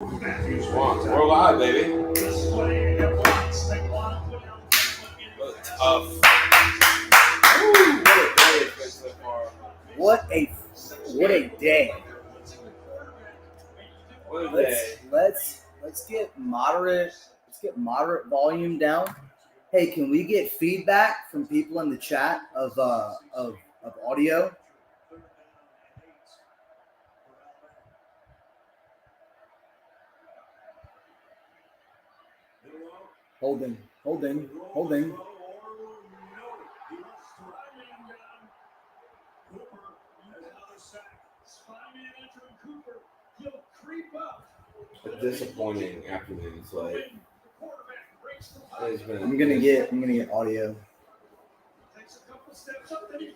We're live, baby. Tough. What a day. Let's get moderate volume down. Hey, can we get feedback from people in the chat of audio? Holding. A disappointing afternoon slate. I'm gonna get audio.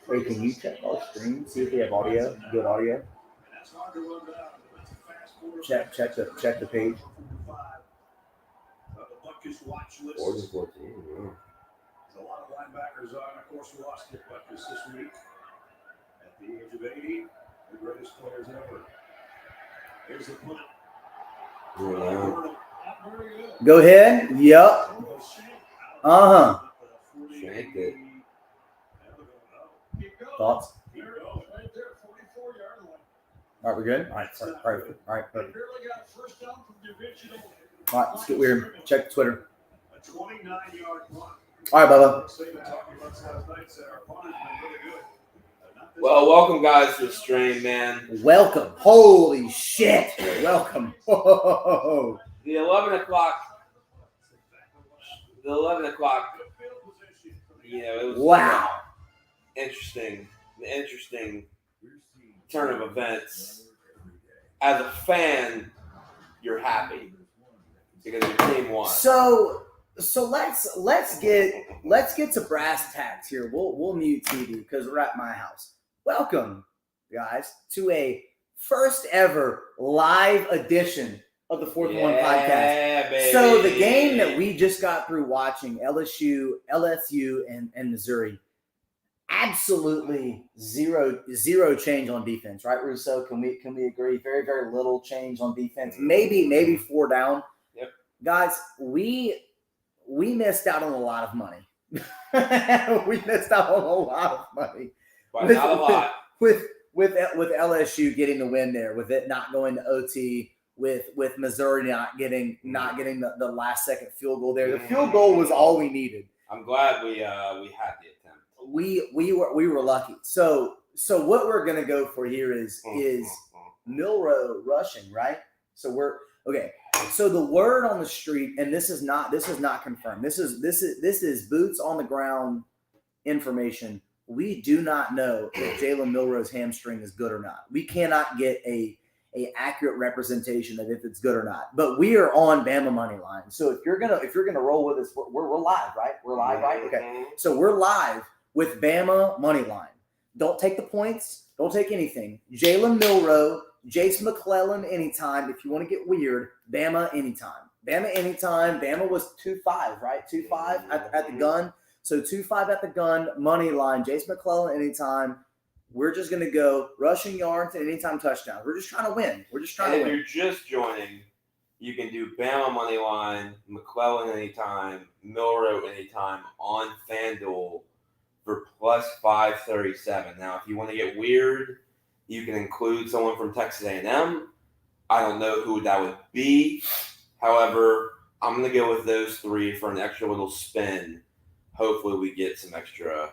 Wait, can you check our screen? See if we have audio. Good audio. Check the page. Or the 14. Yeah. A lot of linebackers on. Of course, we lost Kip Butkus this week. At the age of 80, the greatest players ever. Here's the punt. Go ahead. Yep. Shanked it. Thoughts? All right, we're good. All right, sorry. All right, perfect. All right, let's get weird. Check Twitter. All right, Bubba. Well, welcome guys to the stream, man. Welcome. Holy shit. Welcome. Whoa. The 11 o'clock. You know, it was wow. Interesting turn of events. As a fan, you're happy because your team won. So let's get to brass tacks here. We'll mute TV because we're at my house. Welcome, guys, to a first ever live edition of the Fourth One Podcast. Baby. So the game that we just got through watching, LSU, and Missouri, absolutely zero change on defense, right, Russo? Can we agree? Very, very little change on defense. Maybe 4 down. Yep. Guys, we missed out on a lot of money. But not a lot. With LSU getting the win there, with it not going to OT, with Missouri not getting the last second field goal there. The field goal was all we needed. I'm glad we had the attempt. We were lucky. So what we're gonna go for here is Milroe rushing, right? So we're okay. So the word on the street, and this is not confirmed. This is boots on the ground information. We do not know if Jalen Milroe's hamstring is good or not. We cannot get a accurate representation of if it's good or not. But we are on Bama money line. So if you're gonna roll with us, we're live, right? We're live, right? Okay. So we're live with Bama money line. Don't take the points. Don't take anything. Jalen Milroe, Jace McClellan anytime. If you want to get weird, Bama anytime. Bama was 2-5, right? 2-5 at the gun. So 2-5 at the gun, money line. Jace McClellan anytime. We're just going to go rushing yards and anytime touchdowns. We're just trying to win. If you're just joining, you can do Bama money line, McClellan anytime, Milroe anytime on FanDuel for plus 537. Now, if you want to get weird, you can include someone from Texas A&M. I don't know who that would be. However, I'm going to go with those three for an extra little spin. Hopefully, we get some extra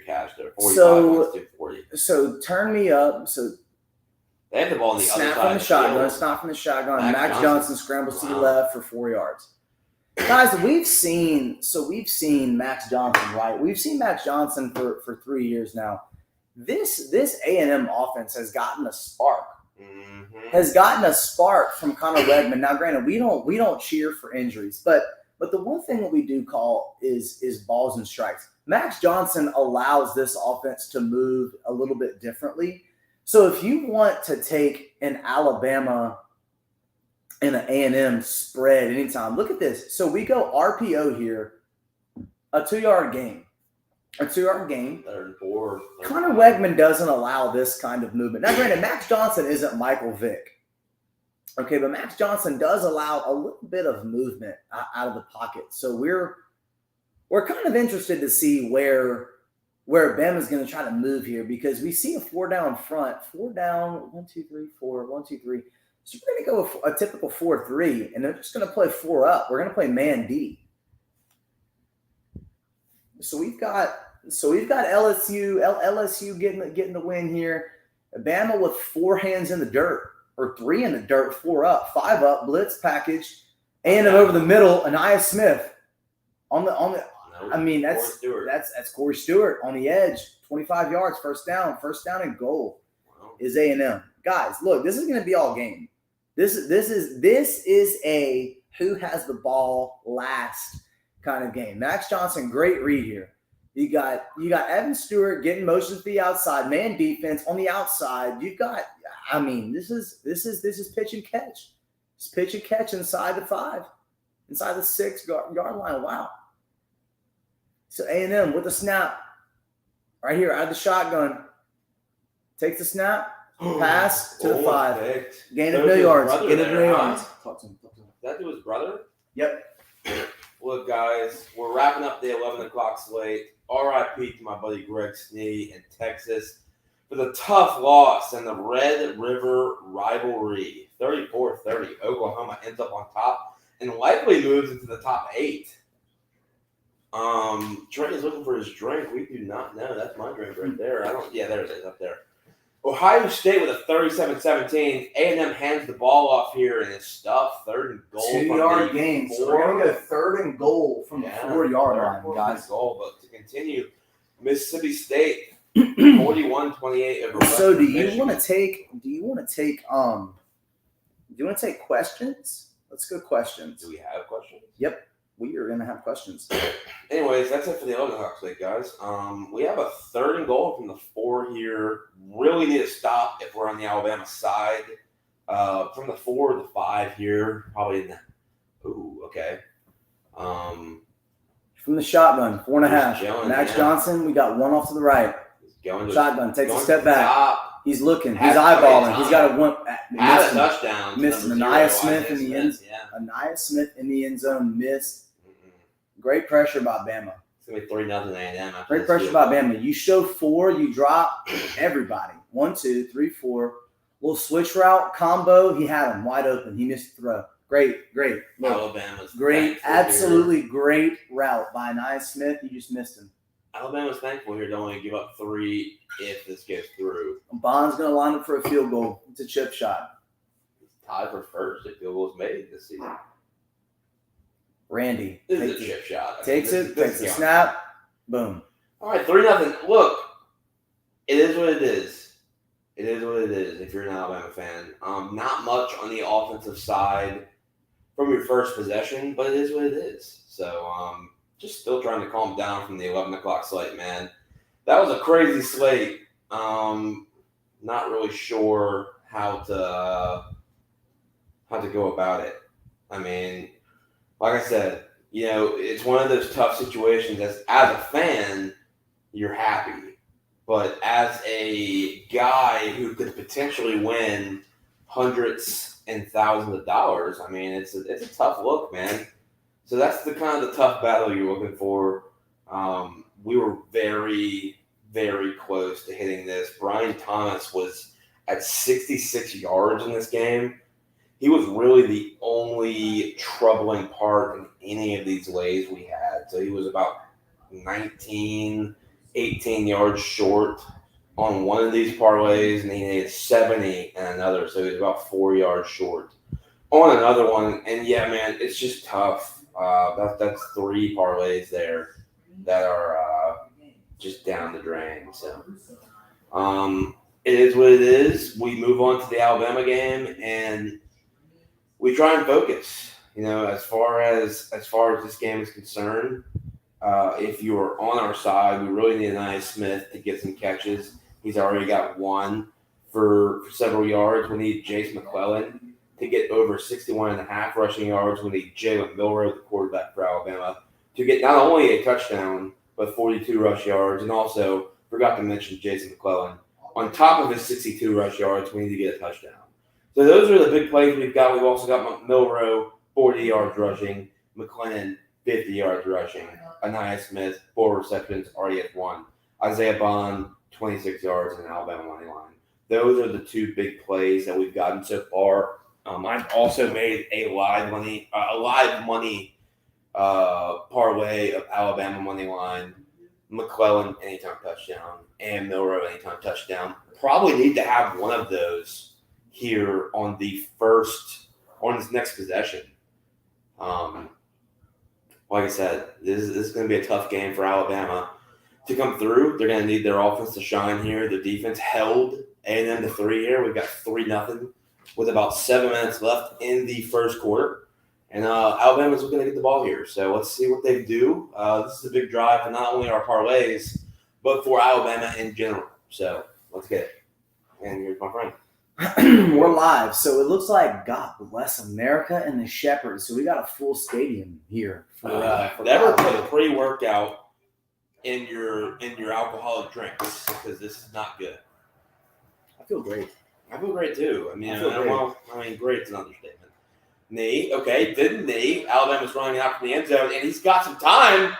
cash there. 45 so turn me up. So they have the ball on the other side. Snap from the shotgun. Max Johnson scrambles to the left for 4 yards. Guys, we've seen Max Johnson, right? We've seen Max Johnson for 3 years now. This A&M offense has gotten a spark. Has gotten a spark from Connor Wegman. Now, granted, we don't cheer for injuries, but the one thing that we do call is balls and strikes. Max Johnson allows this offense to move a little bit differently. So if you want to take an Alabama and an A&M spread anytime, look at this. So we go RPO here, a 2-yard game. Third and four. Connor Wegman doesn't allow this kind of movement. Now, granted, Max Johnson isn't Michael Vick. Okay, but Max Johnson does allow a little bit of movement out of the pocket. So we're kind of interested to see where Bama's going to try to move here, because we see a 4 down front, 4 down, 1, 2, 3, 4, 1, 2, 3. So we're going to go with a typical 4-3, and they're just going to play 4 up. We're going to play man D. So we've got LSU getting the win here. Bama with 4 hands in the dirt, or 3 in the dirt, 4 up, 5 up, blitz package, and over the middle, Aniyah Smith on the. I mean, that's Corey Stewart on the edge, 25 yards, first down and goal. Is A&M. Guys, look, this is going to be all game. This is a who has the ball last kind of game. Max Johnson, great read here. You got Evan Stewart getting motions to the outside, man defense on the outside. You've got, I mean, this is pitch and catch. It's pitch and catch inside the 5, inside the 6 yard line. Wow. So A&M with the snap right here out of the shotgun. Takes the snap, pass to the 5. Gain of no yards. Gain of no yards. Talk to him. That to his brother? Yep. Look, guys, we're wrapping up the 11 o'clock slate. RIP to my buddy Greg Snee in Texas for the tough loss in the Red River rivalry. 34-30. Oklahoma ends up on top and likely moves into the top 8. Trent is looking for his drink. We do not know. That's my drink right there. There it is up there. Ohio State with a 37-17. A&M hands the ball off here and it's stuffed. 3rd and goal. 2-yard gain. So we're going to go 3rd and goal from the 4-yard line, guys. Goal, but to continue, Mississippi State 41-28 over. So do you want to take questions? Let's go questions. Do we have questions? Yep. We are going to have questions. Anyways, that's it for the 11 o'clock slate, guys. We have a 3rd and goal from the 4 here. Really need to stop if we're on the Alabama side. From the 4 to the 5 here, probably in the. Ooh, okay. From the shotgun, 4.5. Max Johnson, we got 1 off to the right. Shotgun, takes a step back. Top. He's looking. He's eyeballing. He's got a 1. Had a touchdown. Missed Aniyah Smith in the end. Aniyah Smith in the end zone missed. Great pressure by Bama. It's going to be 3-0 A&M. Great pressure by Bama. You show 4, you drop everybody. 1, 2, 3, 4. Little switch route combo. He had him wide open. He missed the throw. Great. Look, Alabama's great. Absolutely great route by Aniyah Smith. You just missed him. Alabama's thankful here to only give up 3 if this goes through. Bond's going to line up for a field goal. It's a chip shot. It's tied for first if field goals made this season. Randy. This is a chip shot. Takes the snap. Boom. All right, 3-0. Look, it is what it is. It is what it is if you're an Alabama fan. Not much on the offensive side from your first possession, but it is what it is. So, just still trying to calm down from the 11 o'clock slate, man. That was a crazy slate. Not really sure how to go about it. I mean, like I said, it's one of those tough situations. As a fan, you're happy, but as a guy who could potentially win hundreds and thousands of dollars, I mean, it's a tough look, man. So that's the kind of the tough battle you're looking for. We were very, very close to hitting this. Brian Thomas was at 66 yards in this game. He was really the only troubling part in any of these lays we had. So he was about 19, 18 yards short on one of these parlays, and he needed 70 in another. So he was about 4 yards short on another one. And, yeah, man, it's just tough. That's 3 parlays there that are just down the drain. So it is what it is. We move on to the Alabama game, and we try and focus. As far as this game is concerned, if you are on our side, we really need Aniyah Smith to get some catches. He's already got 1 for several yards. We need Jace McClellan to get over 61.5 rushing yards. We need Jalen Milroe, the quarterback for Alabama, to get not only a touchdown, but 42 rush yards. And also, forgot to mention Jason McClellan. On top of his 62 rush yards, we need to get a touchdown. So those are the big plays we've got. We've also got Milrow, 40 yards rushing. McLennan, 50 yards rushing. Anaya Smith, 4 receptions, already has 1. Isaiah Bond, 26 yards, and Alabama money line. Those are the 2 big plays that we've gotten so far. I've also made a live money parlay of Alabama money line, McClellan anytime touchdown, and Milrow anytime touchdown. Probably need to have one of those here on this next possession. Like I said, this is going to be a tough game for Alabama to come through. They're going to need their offense to shine here. The defense held A&M to 3 here. We've got 3-0 with about 7 minutes left in the first quarter. And Alabama's going to get the ball here. So let's see what they do. This is a big drive for not only our parlays, but for Alabama in general. So let's get it. And here's my friend. We're live. So it looks like God bless America and the Shepherds. So we got a full stadium here. Never put pre-workout in your alcoholic drinks because this is not good. I feel great. I feel great too. I mean, great's an understatement. Knee, okay, didn't knee. Alabama's running out from the end zone, and he's got some time.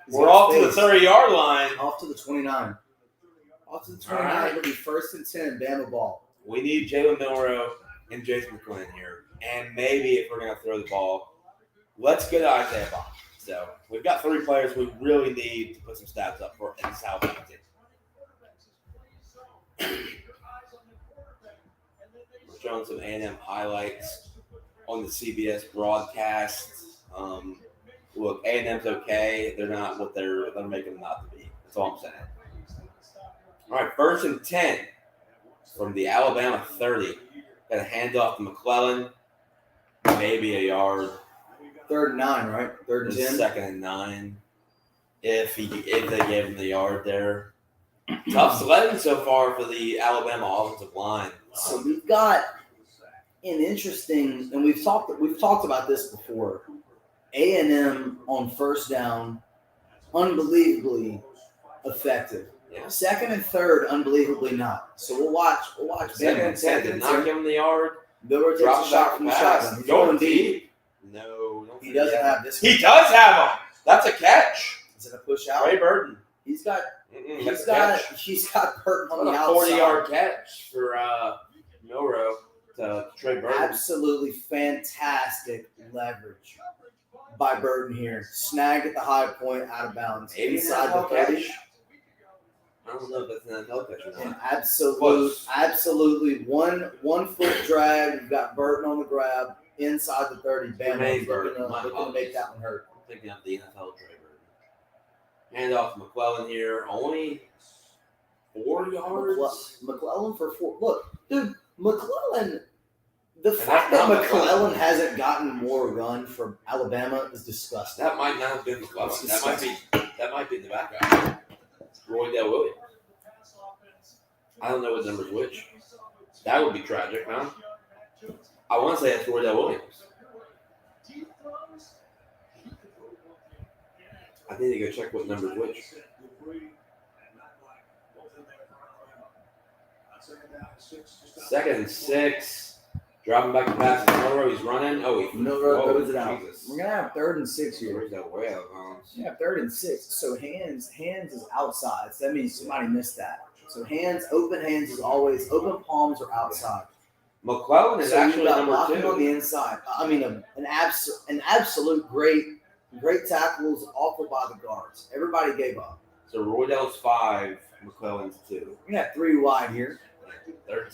We're off to the 30-yard line. Off to the 29. Off to the 29. Right. It'll be 1st and 10, Bama ball. We need Jalen Milrow and Jason McClellan here. And maybe if we're going to throw the ball, let's get Isaiah Bond. So we've got 3 players we really need to put some stats up for in this Alabama team. We're showing some A&M highlights on the CBS broadcast. Look, A&M's okay. They're not what they're making them not to be. That's all I'm saying. All right, 1st and 10 from the Alabama 30. Got a handoff to McClellan. Maybe a yard. 3rd and 9, right? 3rd and 10. 2nd and 9. If they gave him the yard there. Tough sledding so far for the Alabama offensive line. So we've got an interesting, and we've talked about this before. A&M on 1st down, unbelievably effective. Yeah. 2nd and 3rd, unbelievably not. So we'll watch. 2nd and 10 did not give him the yard. Miller takes a shot from the shotgun. He's going deep. No, he doesn't have this. He does have him. That's a catch. Is it a push out? Trey Burton. He's got Burton on the outside. 40-yard catch for Milrow to Trey Burton. Absolutely fantastic leverage by Burton here. Snagged at the high point, out of bounds, Maybe inside the 30. I don't know if that's an NFL catch or And not. absolutely one foot drag. You've got Burton on the grab inside the 30. Bama looking to make that one hurt. I'm thinking of the NFL Trey Burton. Handoff to McClellan here. Only 4 yards. McClellan for 4. Look, dude, McClellan. The fact that McClellan hasn't gotten more run from Alabama is disgusting. That might not have been McClellan. That might be the back guy. Roy Dale Williams. I don't know what number's which. That would be tragic, huh? I want to say that's Roy Dale Williams. I need to go check what number's which. 2nd and 6. Dropping back to pass. Milrow, he's running. Milrow goes it out. Jesus. We're gonna have 3rd and 6 here. Where's that way out of bounds? Yeah, 3rd and 6. So hands is outside. So that means somebody missed that. So open hands is always open palms are outside. McClellan is actually number 2 on the inside. I mean, an absolute great tackles offered by the guards. Everybody gave up. So Roydell's 5, McClellan's 2. We got 3 wide here.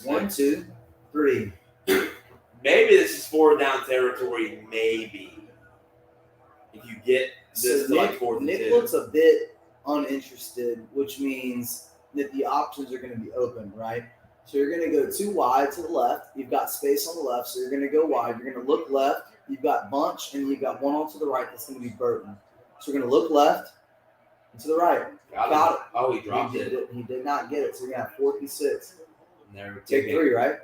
1, 2, 3. Maybe this is 4 down territory. Maybe if you get this to like 4th and 2. Nick looks a bit uninterested, which means that the options are going to be open, right? So you're going to go 2 wide to the left. You've got space on the left, so you're going to go wide. You're going to look left. You've got bunch, and you've got 1 on to the right. That's going to be Burton. So you're going to look left and to the right. Got it. Oh, he dropped it. He did not get it. So you're going to have 4th and 6. And Take 3, right?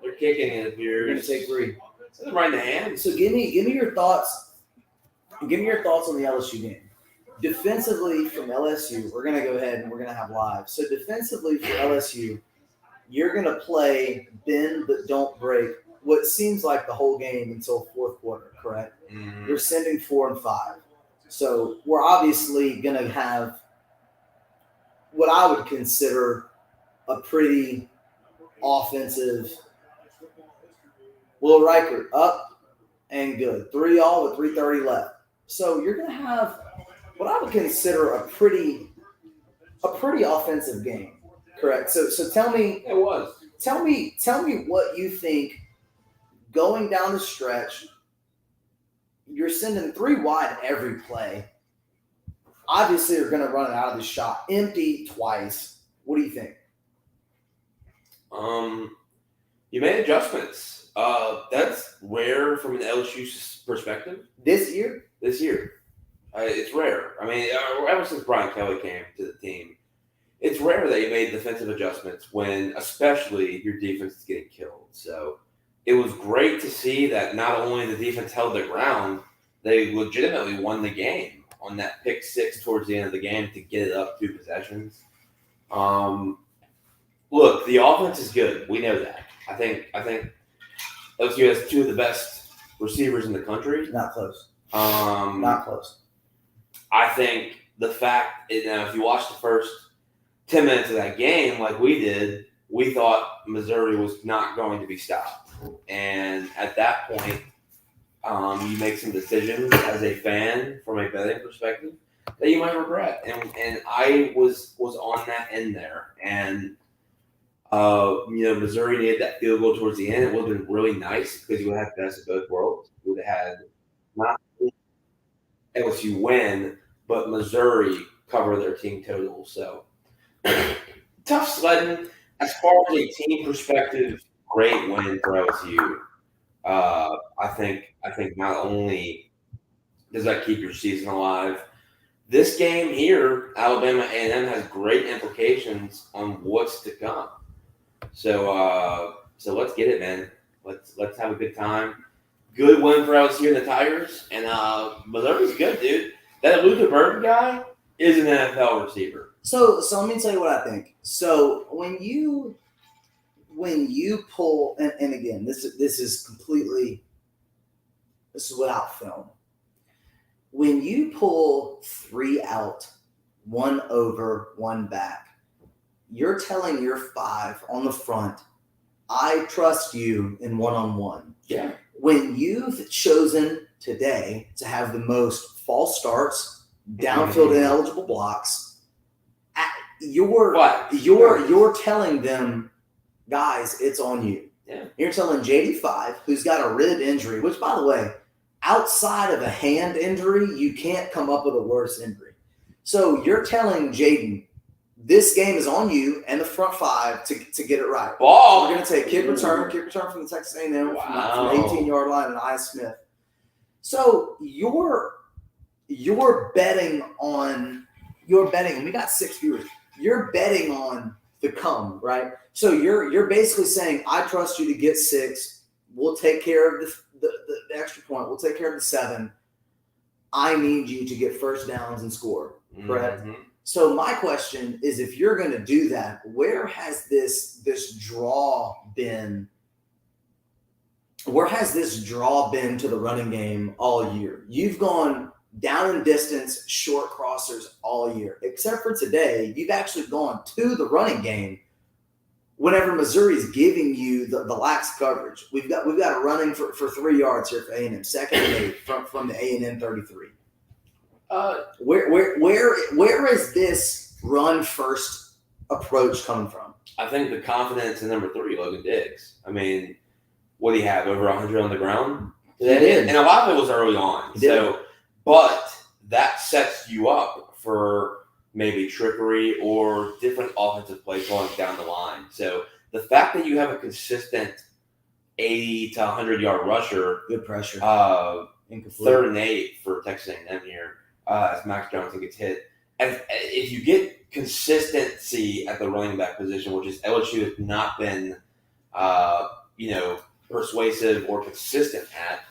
They're kicking it here. You're going to take 3. It's right in the hand. So give me your thoughts. Give me your thoughts on the LSU game. Defensively from LSU, we're going to go ahead and we're going to have live. So defensively for LSU, you're going to play bend but don't break what seems like the whole game until fourth quarter, correct? Mm-hmm. You're sending 4 and 5. So we're obviously going to have what I would consider a pretty offensive. Will Riker up and good. 3-all with 3:30 left. So you're going to have what I would consider a pretty offensive game, correct? So tell me what you think going down the stretch. You're sending 3 wide every play. Obviously, you're going to run it out of the shot. Empty twice. What do you think? You made adjustments. That's rare from an LSU perspective. This year? This year. It's rare. I mean, ever since Brian Kelly came to the team, it's rare that you made defensive adjustments when, especially, your defense is getting killed. So it was great to see that not only the defense held their ground, they legitimately won the game on that pick 6 towards the end of the game to get it up 2 possessions. Look, the offense is good. We know that. I think LSU has 2 of the best receivers in the country. Not close. Not close. I think the fact, if you watch the first 10 minutes of that game like we did, we thought Missouri was not going to be stopped. And at that point, you make some decisions as a fan from a betting perspective that you might regret. And I was on that end there. And, Missouri needed that field goal towards the end. It would have been really nice because you would have the best of both worlds. You would have had not LSU win, but Missouri cover their team total. So tough sledding. As far as a team perspective, great win for LSU. I think not only does that keep your season alive, this game here, Alabama A&M, has great implications on what's to come. So let's get it, man. Let's have a good time. Good win for LSU and the Tigers, and Missouri's good, dude. That Luther Burden guy is an NFL receiver. So let me tell you what I think. So when you pull, and again, this is without film. When you pull 3 out, 1 over, 1 back, you're telling your 5 on the front, I trust you in 1-on-1. Yeah. When you've chosen today to have the most false starts, downfield ineligible blocks, you're telling them, guys, it's on you. Yeah. You're telling JD5, who's got a rib injury, which, by the way, outside of a hand injury, you can't come up with a worse injury. So you're telling Jaden, this game is on you and the front 5 to get it right. Ball. So we're going to take kick return from the Texas A&M from the 18-yard line and I. Smith. So you're betting on – and we got 6 viewers. You're betting on the come, right? So you're basically saying, I trust you to get 6. We'll take care of the extra point. We'll take care of the 7. I need you to get first downs and score, correct? Mm-hmm. So my question is, if you're going to do that, where has this draw been? Where has this draw been to the running game all year? You've gone down in distance, short crossers all year, except for today. You've actually gone to the running game whenever Missouri's giving you the lax coverage. We've got a running for 3 yards here for A&M, 2nd and 8 from the A&M 33. Where is this run first approach coming from? I think the confidence in number 3, Logan Diggs. I mean, what do you have, over 100 on the ground today? And a lot of it was early on. But that sets you up for maybe trickery or different offensive plays going down the line. So the fact that you have a consistent 80 to 100-yard rusher, good pressure, 3rd and 8 for Texas A&M here, as Max Johnson gets hit. And if you get consistency at the running back position, which is LSU has not been, persuasive or consistent at,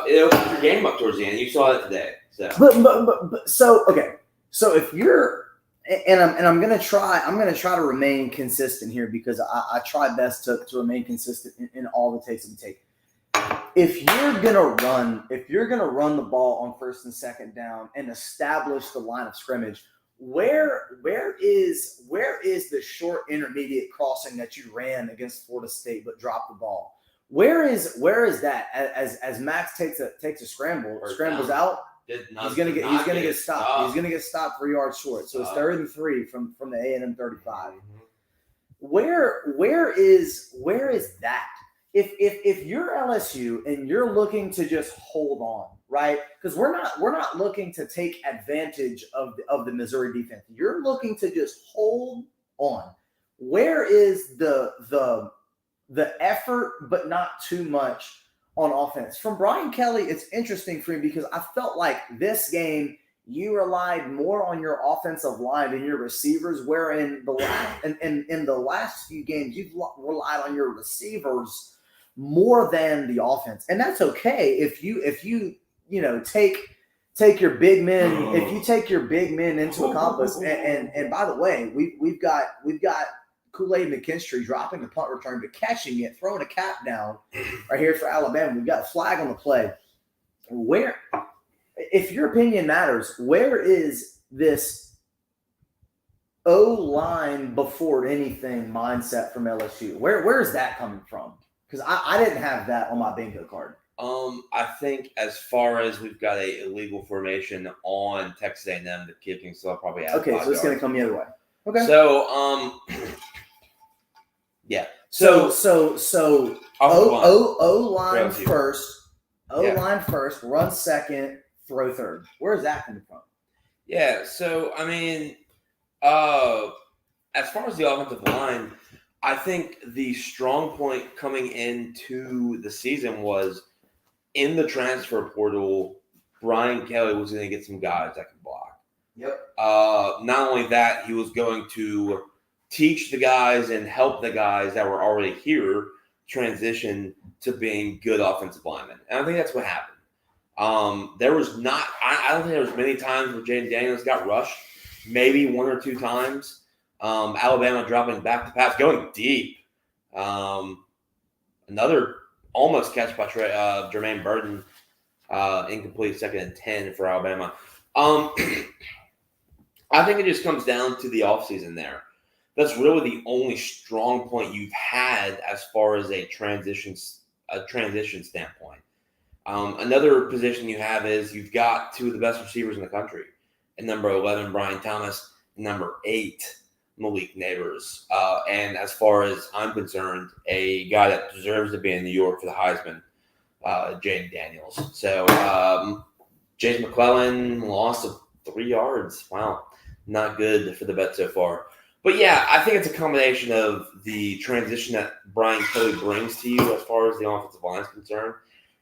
it'll put your game up towards the end. You saw that today. So, but so okay. So if you're and I'm gonna try to remain consistent here because I try best to remain consistent in all the takes we take. If you're gonna run the ball on first and second down and establish the line of scrimmage, where is the short intermediate crossing that you ran against Florida State but dropped the ball? Where is that as Max takes a scrambles out? He's gonna get stopped. He's gonna get stopped 3 yards short. So it's 3rd and 3 from the A&M 35. Mm-hmm. Where is that? If you're LSU and you're looking to just hold on, right? Because we're not looking to take advantage of the Missouri defense. You're looking to just hold on. Where is the effort, but not too much on offense? From Brian Kelly, it's interesting for me because I felt like this game you relied more on your offensive line and your receivers, wherein in the last few games you've relied on your receivers more than the offense. And that's okay if you take your big men, if you take your big men into accomplice. And by the way, we've got Kool-Aid McKinstry dropping the punt return, but catching it, throwing a cap down right here for Alabama. We've got a flag on the play. Where, if your opinion matters, where is this O-line before anything mindset from LSU? Where is that coming from? Because I didn't have that on my bingo card. I think as far as we've got a illegal formation on Texas A&M, the kid can still probably add. Okay, so it's going to come the other way. Okay. So yeah. So O-line first, O-line first, run second, throw third. Where is that coming from? Yeah. So I mean, as far as the offensive line, I think the strong point coming into the season was in the transfer portal, Brian Kelly was going to get some guys that could block. Yep. Not only that, he was going to teach the guys and help the guys that were already here transition to being good offensive linemen. And I think that's what happened. There was not – I don't think there was many times where Jaden Daniels got rushed, maybe 1 or 2 times. Alabama dropping back to pass, going deep. Another almost catch by Jermaine Burton, incomplete 2nd and 10 for Alabama. I think it just comes down to the offseason there. That's really the only strong point you've had as far as a transition standpoint. Another position you have is you've got 2 of the best receivers in the country. And number 11, Brian Thomas, and number 8, Malik Neighbors. And as far as I'm concerned, a guy that deserves to be in New York for the Heisman, Jaden Daniels. So James McClellan lost 3 yards. Wow, not good for the bet so far. But yeah, I think it's a combination of the transition that Brian Kelly brings to you as far as the offensive line is concerned.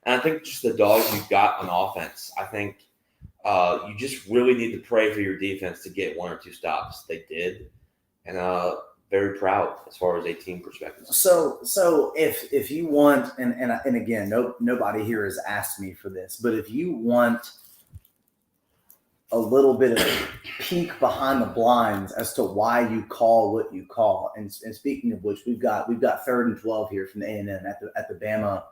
And I think just the dogs you've got on offense. I think you just really need to pray for your defense to get 1 or 2 stops. They did. And very proud as far as a team perspective. So if you want, and again, nobody here has asked me for this, but if you want a little bit of a peek behind the blinds as to why you call what you call, and speaking of which, we've got 3rd and 12 here from the A&M at the BAMA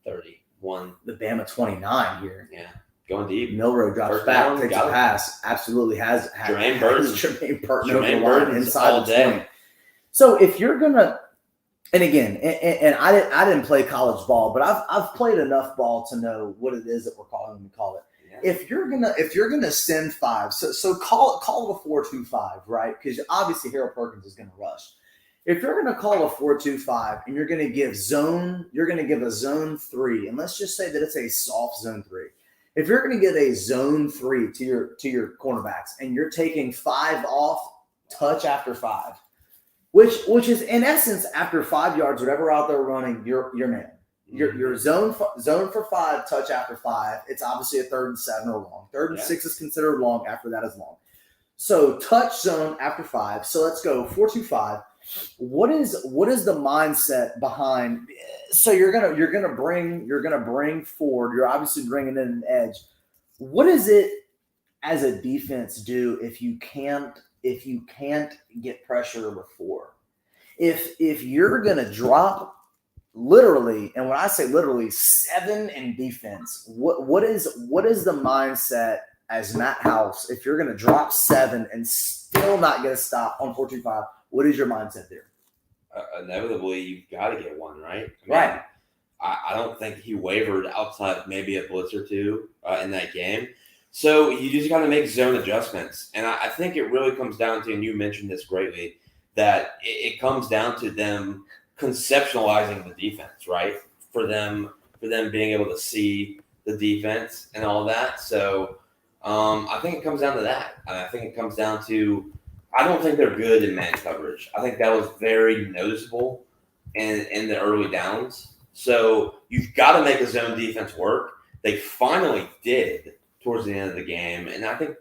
31, the BAMA 29 here. Yeah. Going deep. Milrow drops back, takes a pass. Absolutely has Jermaine Burton over the line inside the 20. So if you're gonna, and again, and I didn't play college ball, but I've played enough ball to know what it is that we're calling them to call it. Yeah. If you're gonna send 5, so call it a 4-2-5, right? Because obviously Harold Perkins is gonna rush. If you're gonna call a 4-2-5 and you're gonna give a zone 3, and let's just say that it's a soft zone 3. If you're going to get a zone 3 to your cornerbacks and you're taking 5 off touch after 5, which is in essence after 5 yards, whatever out there running, your man. Your zone for 5, touch after 5. It's obviously a 3rd and 7 or long. 3rd and 6 is considered long. After that is long. So touch zone after 5. So let's go 4-2-5. What is the mindset behind? So you're gonna bring forward. You're obviously bringing in an edge. What does it as a defense do if you can't if you can't get pressure with 4. If you're gonna drop literally, and when I say literally 7 in defense, what is the mindset as Matt House? If you're gonna drop 7 and still not get a stop on 4-2-5, what is your mindset there? Inevitably, you've got to get one, right? Right. I don't think he wavered outside of maybe a blitz or two in that game. So you just got to make zone adjustments. And I think it really comes down to, and you mentioned this greatly, that it comes down to them conceptualizing the defense, right? For them being able to see the defense and all that. So I think it comes down to that. I think it comes down to, I don't think they're good in man coverage. I think that was very noticeable in the early downs. So you've got to make a zone defense work. They finally did towards the end of the game. And I think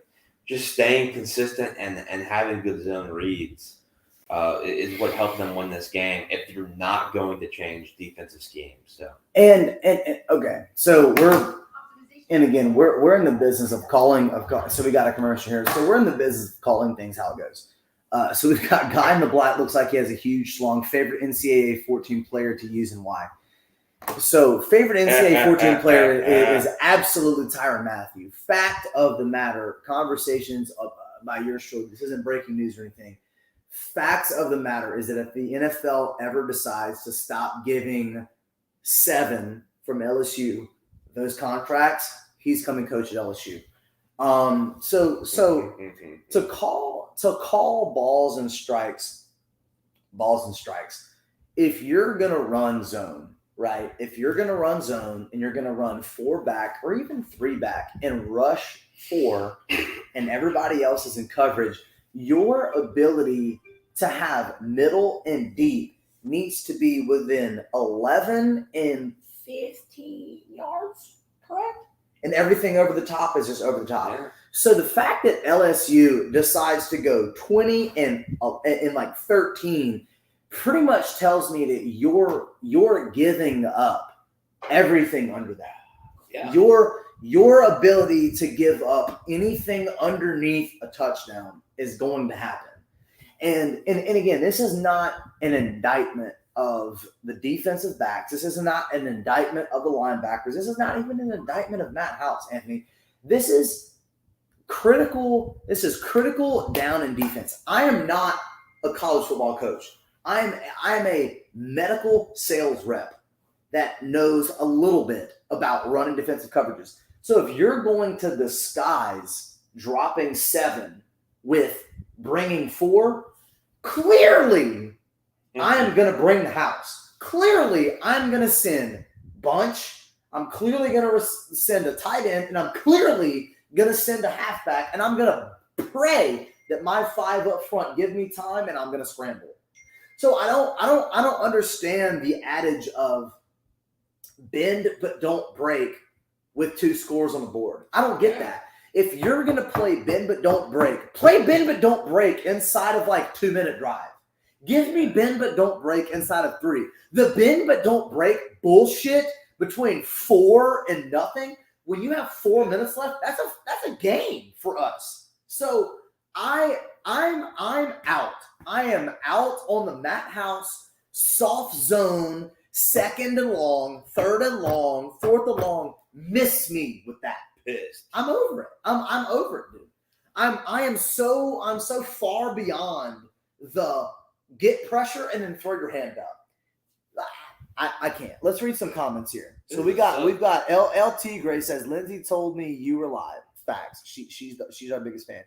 just staying consistent and having good zone reads is what helped them win this game if you're not going to change defensive schemes. So and okay, so we're in the business of calling. So we got a commercial here. So we're in the business of calling things how it goes. So we've got a guy in the black, looks like he has a huge schlong. Favorite NCAA 14 player to use and why? So favorite NCAA 14 player is absolutely Tyrann Mathieu. Fact of the matter, conversations by yours truly. This isn't breaking news or anything. Facts of the matter is that if the NFL ever decides to stop giving 7 from LSU those contracts, he's coming coach at LSU. So to call balls and strikes, if you're gonna run zone, right? If you're gonna run zone and you're gonna run 4 back or even 3 back and rush 4, and everybody else is in coverage, your ability to have middle and deep needs to be within 11 and 15 yards, correct? And everything over the top is just over the top. Yeah. So the fact that LSU decides to go 20 and like 13 pretty much tells me that you're giving up everything under that. Yeah. Your ability to give up anything underneath a touchdown is going to happen. And again, this is not an indictment of the defensive backs. This is not an indictment of the linebackers. This is not even an indictment of Matt House, Anthony. This is critical. This is critical down in defense. I am not a college football coach. I am a medical sales rep that knows a little bit about running defensive coverages. So if you're going to disguise dropping 7 with bringing 4, clearly I am going to bring the house. Clearly I'm going to send bunch. I'm clearly going to send a tight end, and I'm clearly going to send a halfback, and I'm going to pray that my 5 up front give me time, and I'm going to scramble. So I don't understand the adage of bend but don't break with 2 scores on the board. I don't get that. If you're going to play bend but don't break, play bend but don't break inside of like 2-minute drive. Give me bend but don't break inside of 3. The bend but don't break bullshit between 4 and nothing, when you have 4 minutes left, that's a game for us. So I'm out. I am out on the Matt House soft zone, 2nd and long, 3rd and long, 4th and long. Miss me with that. Pissed. I'm over it. I'm over it, dude. I'm so far beyond the get pressure and then throw your hand up. I can't. Let's read some comments here. So we've got LT Gray says, Lindsay told me you were live. Facts. She's our biggest fan.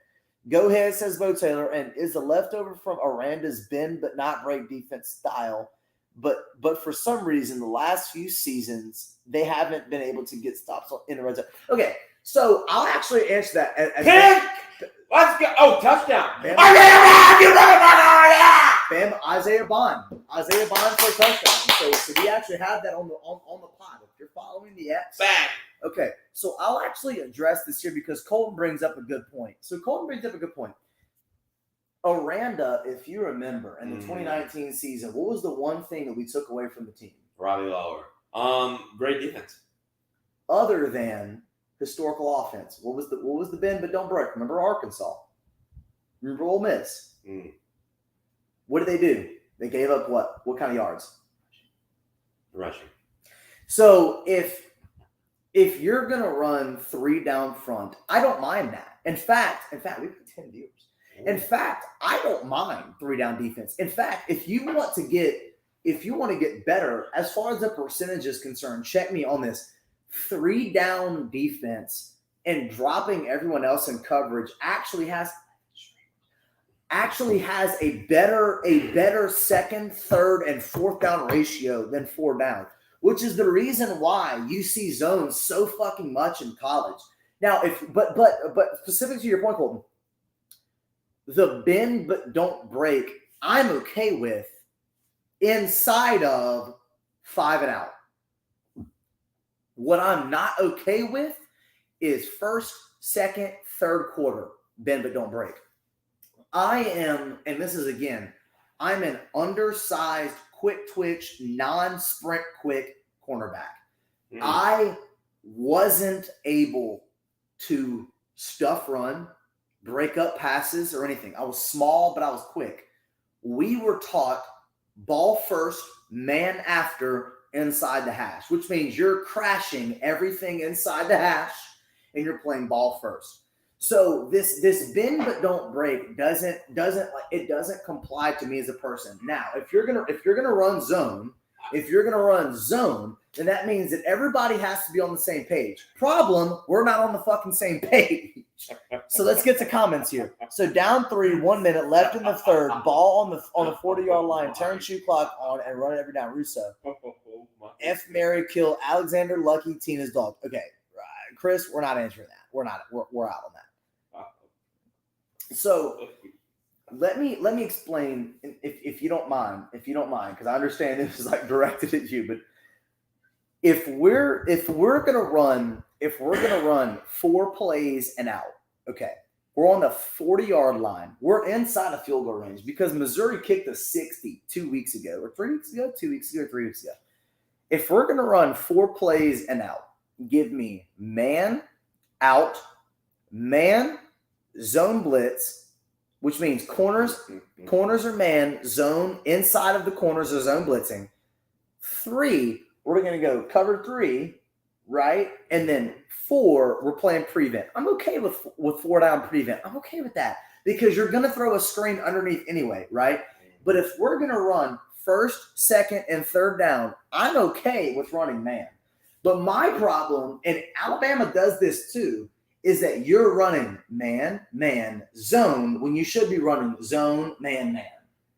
Go ahead, says Bo Taylor, and is the leftover from Aranda's bend but not break defense style. But for some reason, the last few seasons, they haven't been able to get stops in the red zone. Okay, so I'll actually answer that. Let's go. Oh, touchdown. Bam, Isaiah Bond for a touchdown. So we actually have that on the pod. If you're following the X. Bang. Okay, so I'll actually address this here because Colton brings up a good point. Aranda, if you remember, in the 2019 season, what was the one thing that we took away from the team? Robbie Lawler. Great defense. Other than historical offense, what was the bend but don't break? Remember Arkansas? Remember Ole Miss? Mm. What did they do? They gave up what? What kind of yards? Rushing. So if you're gonna run 3 down front, I don't mind that. In fact, we've got 10 viewers. In fact, I don't mind 3 down defense. In fact, if you want to get better as far as the percentage is concerned, check me on this. 3 down defense and dropping everyone else in coverage actually has a better second, third, and fourth down ratio than 4 down, which is the reason why you see zones so fucking much in college. Now, but specific to your point, Colton, the bend but don't break, I'm okay with inside of 5 and out. What I'm not okay with is first, second, third quarter, bend but don't break. I am, and this is again, I'm an undersized, quick twitch, non-sprint quick cornerback. I wasn't able to stuff run, break up passes, or anything. I was small, but I was quick. We were taught ball first, man after, inside the hash, which means you're crashing everything inside the hash and you're playing ball first. So this bend but don't break doesn't comply to me as a person. Now, if you're gonna run zone, then that means that everybody has to be on the same page. Problem, we're not on the fucking same page. So let's get to comments here. So down 3, 1 minute left in the third, ball on the 40-yard line, turn shoe clock on and run it every down. Russo. F. Mary kill Alexander Lucky Tina's dog. Okay, Chris, we're not answering that. We're out on that. So let me explain, if you don't mind, because I understand this is like directed at you, but if we're gonna run 4 plays and out, okay, we're on the 40-yard line, we're inside of field goal range because Missouri kicked a 60 2 weeks ago, or 3 weeks ago, 2 weeks ago, 3 weeks ago. If we're gonna run 4 plays and out, give me man out, man zone blitz, which means corners are man, zone inside of the corners are zone blitzing. 3, we're going to go cover 3, right? And then 4, we're playing prevent. I'm okay with 4 down prevent. I'm okay with that because you're going to throw a screen underneath anyway, right? But if we're going to run first, second, and third down, I'm okay with running man. But my problem, and Alabama does this too, is that you're running man, zone when you should be running zone, man.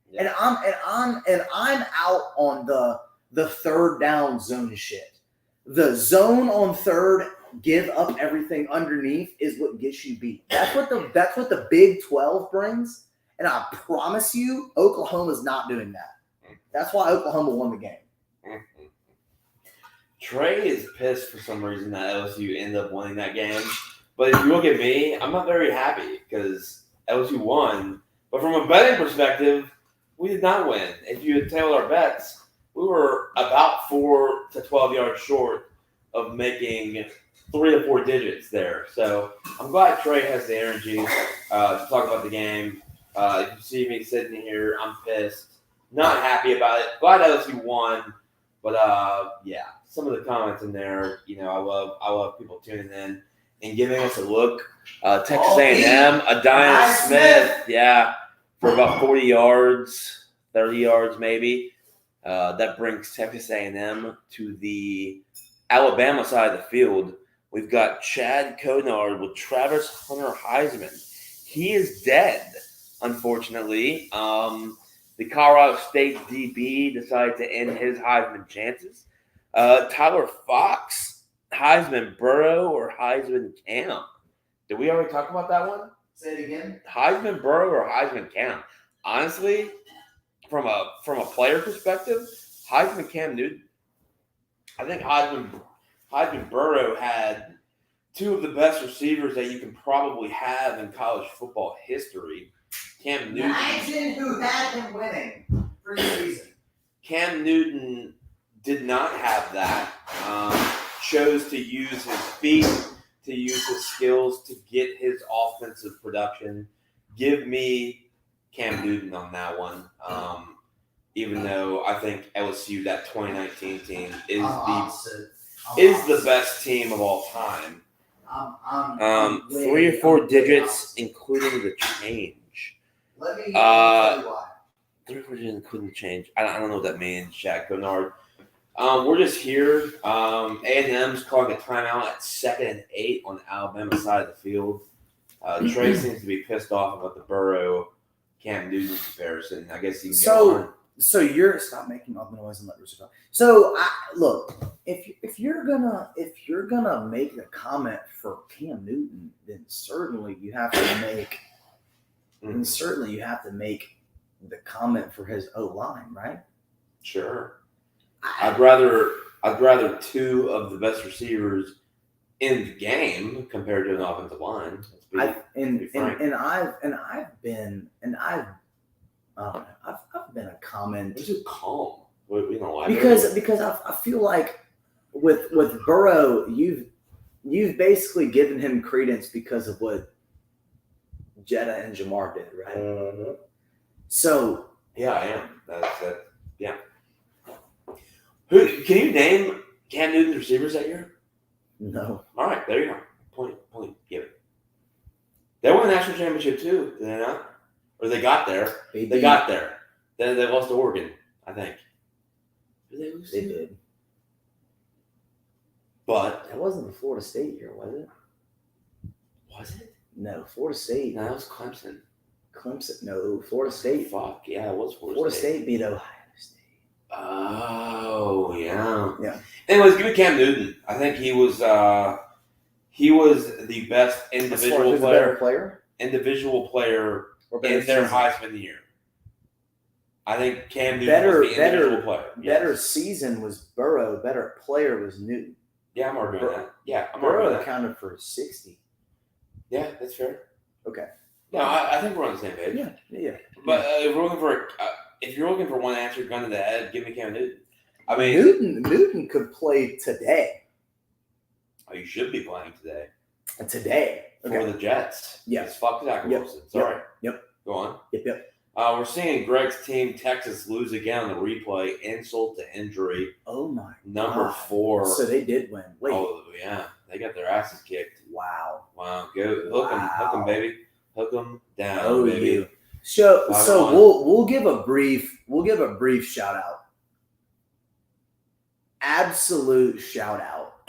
Yeah. And I'm out on the third down zone shit. The zone on third, give up everything underneath is what gets you beat. That's what the Big 12 brings, and I promise you, Oklahoma's not doing that. That's why Oklahoma won the game. Trey is pissed for some reason that LSU ended up winning that game. But if you look at me, I'm not very happy because LSU won. But from a betting perspective, we did not win. If you had tailed our bets, we were about 4 to 12 yards short of making 3 to 4 digits there. So I'm glad Trey has the energy to talk about the game. If you see me sitting here, I'm pissed. Not happy about it. Glad LSU won. But, yeah, some of the comments in there, I love people tuning in and giving us a look. Texas A&M, Adiana Smith, yeah, for about 40 yards, 30 yards maybe. That brings Texas A&M to the Alabama side of the field. We've got Chad Conard with Travis Hunter Heisman. He is dead, unfortunately. The Colorado State DB decided to end his Heisman chances. Tyler Fox, Heisman Burrow or Heisman Cam? Did we already talk about that one? Say it again. Heisman Burrow or Heisman Cam? Honestly, from a player perspective, Heisman Cam Newton. I think Heisman Burrow had 2 of the best receivers that you can probably have in college football history. Cam Newton. Imagine who had him winning for this reason. Cam Newton did not have that. Chose to use his feet, to use his skills to get his offensive production. give me Cam Newton on that one. Even though I think LSU, that 2019 team, is the best team of all time. I'm 3 or 4 digits, including the change. Let me tell you why. 3 or 4 digits, including the change. I don't know what that means, Jack Bernard. We're just here. A&M's calling a timeout at 2nd and 8 on the Alabama side of the field. Trey seems to be pissed off about the Burrow Cam Newton comparison. I guess he can go on. So you're stop making all the noise and let Rooster talk. So look, if you're gonna make a comment for Cam Newton, then certainly you have to make the comment for his O-line, right? Sure. I'd rather 2 of the best receivers in the game compared to an offensive line. I've been a comment. This is calm. We don't like because I feel like with Burrow, you've basically given him credence because of what Jetta and Jamar did, right? Mm-hmm. So yeah, I am. That's it. Yeah. Who can you name Cam Newton's receivers that year? No. All right, there you go. Point given. They won the national championship too, did they not? Or they got there. They got there. Then they lost to Oregon, I think. Did they lose? They did. But that wasn't the Florida State year, was it? Was it? No, Florida State. No, that was Clemson. No, Florida State. Fuck, yeah, it was Florida State beat Ohio State. Oh, yeah. Yeah. Anyways, give me Cam Newton. I think he was the best individual player in their Heisman year. I think Cam Newton was the individual player. Better season was Burrow. Better player was Newton. Yeah, I'm arguing that. Yeah, Burrow accounted for 60. Yeah, that's fair. Okay. No, I think we're on the same page. Yeah. But if you're looking for one answer, gun to the head, give me Cam Newton. I mean, Newton could play today. Oh, you should be playing today. Today. Okay. For the Jets. Yes. Fuck Zach Wilson. Sorry. Yep. Go on. Yep. We're seeing Greg's team, Texas, lose again on the replay. Insult to injury. Oh, my Number God. 4. So they did win. Wait. Oh, yeah. They got their asses kicked. Wow. Go. Hook them, baby. Hook them down, oh, baby. You. So we'll give a brief shout out. Absolute shout out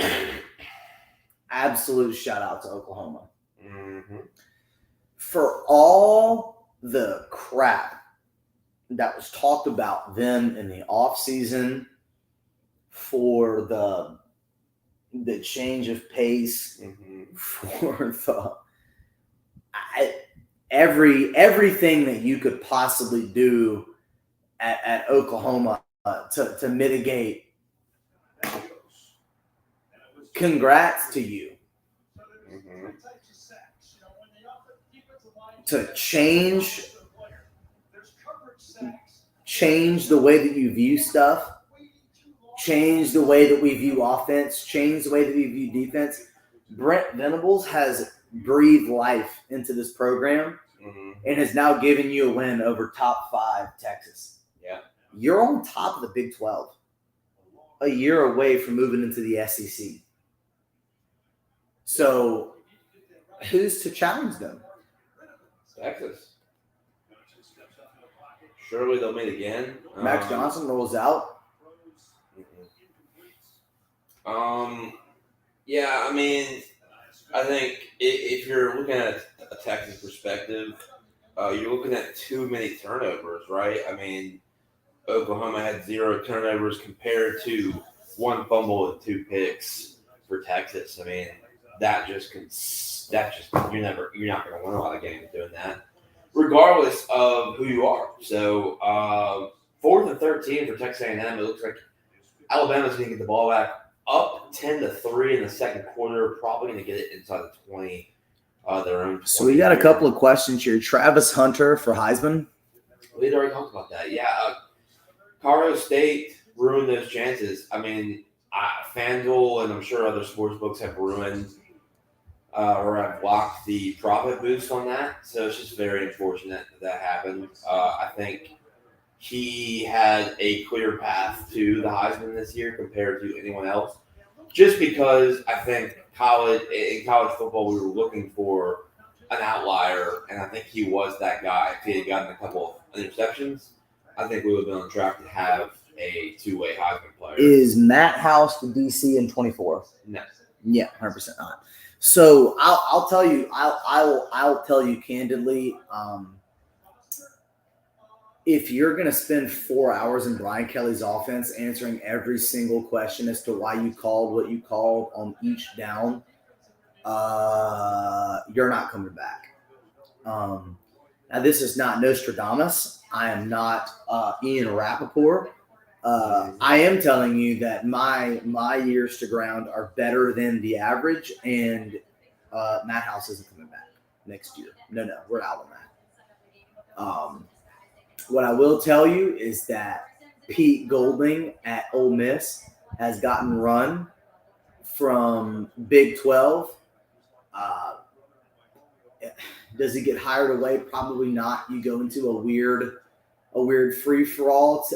to Oklahoma. Mm-hmm. For all the crap that was talked about them in the offseason, for the change of pace, for everything that you could possibly do at Oklahoma to mitigate. Congrats to you. Mm-hmm. To change the way that you view stuff, change the way that we view offense, change the way that we view defense. Brent Venables has breathed life into this program and has now given you a win over top 5 Texas. Yeah. You're on top of the Big 12, a year away from moving into the SEC. So who's to challenge them? Texas. Surely they'll meet again. Max Johnson rolls out. Yeah, I mean, I think if you're looking at a Texas perspective, you're looking at too many turnovers, right? I mean, Oklahoma had 0 turnovers compared to 1 fumble and 2 picks for Texas. I mean, you're not going to win a lot of games doing that, regardless of who you are. So 4th and 13 for Texas A&M. It looks like Alabama's going to get the ball back up 10-3 in the second quarter. Probably going to get it inside the 20. Their own. So we got a couple of questions here. Travis Hunter for Heisman. We'd already talked about that. Yeah, Colorado State ruined those chances. I mean, FanDuel and I'm sure other sports books have ruined or have blocked the profit boost on that. So it's just very unfortunate that happened. I think he had a clear path to the Heisman this year compared to anyone else. Just because I think in college football we were looking for an outlier, and I think he was that guy. If he had gotten a couple of interceptions, I think we would have been on track to have a two-way Heisman player. Is Matt House the DC in 24? No. Yeah, 100% not. So I'll tell you, I'll tell you candidly, if you're going to spend 4 hours in Brian Kelly's offense answering every single question as to why you called what you called on each down, you're not coming back. Now, this is not Nostradamus. I am not Ian Rappaport. I am telling you that my years to ground are better than the average, and Matt House isn't coming back next year. No, we're out on that. What I will tell you is that Pete Golding at Ole Miss has gotten run from Big 12. Does he get hired away? Probably not. You go into a weird free-for-all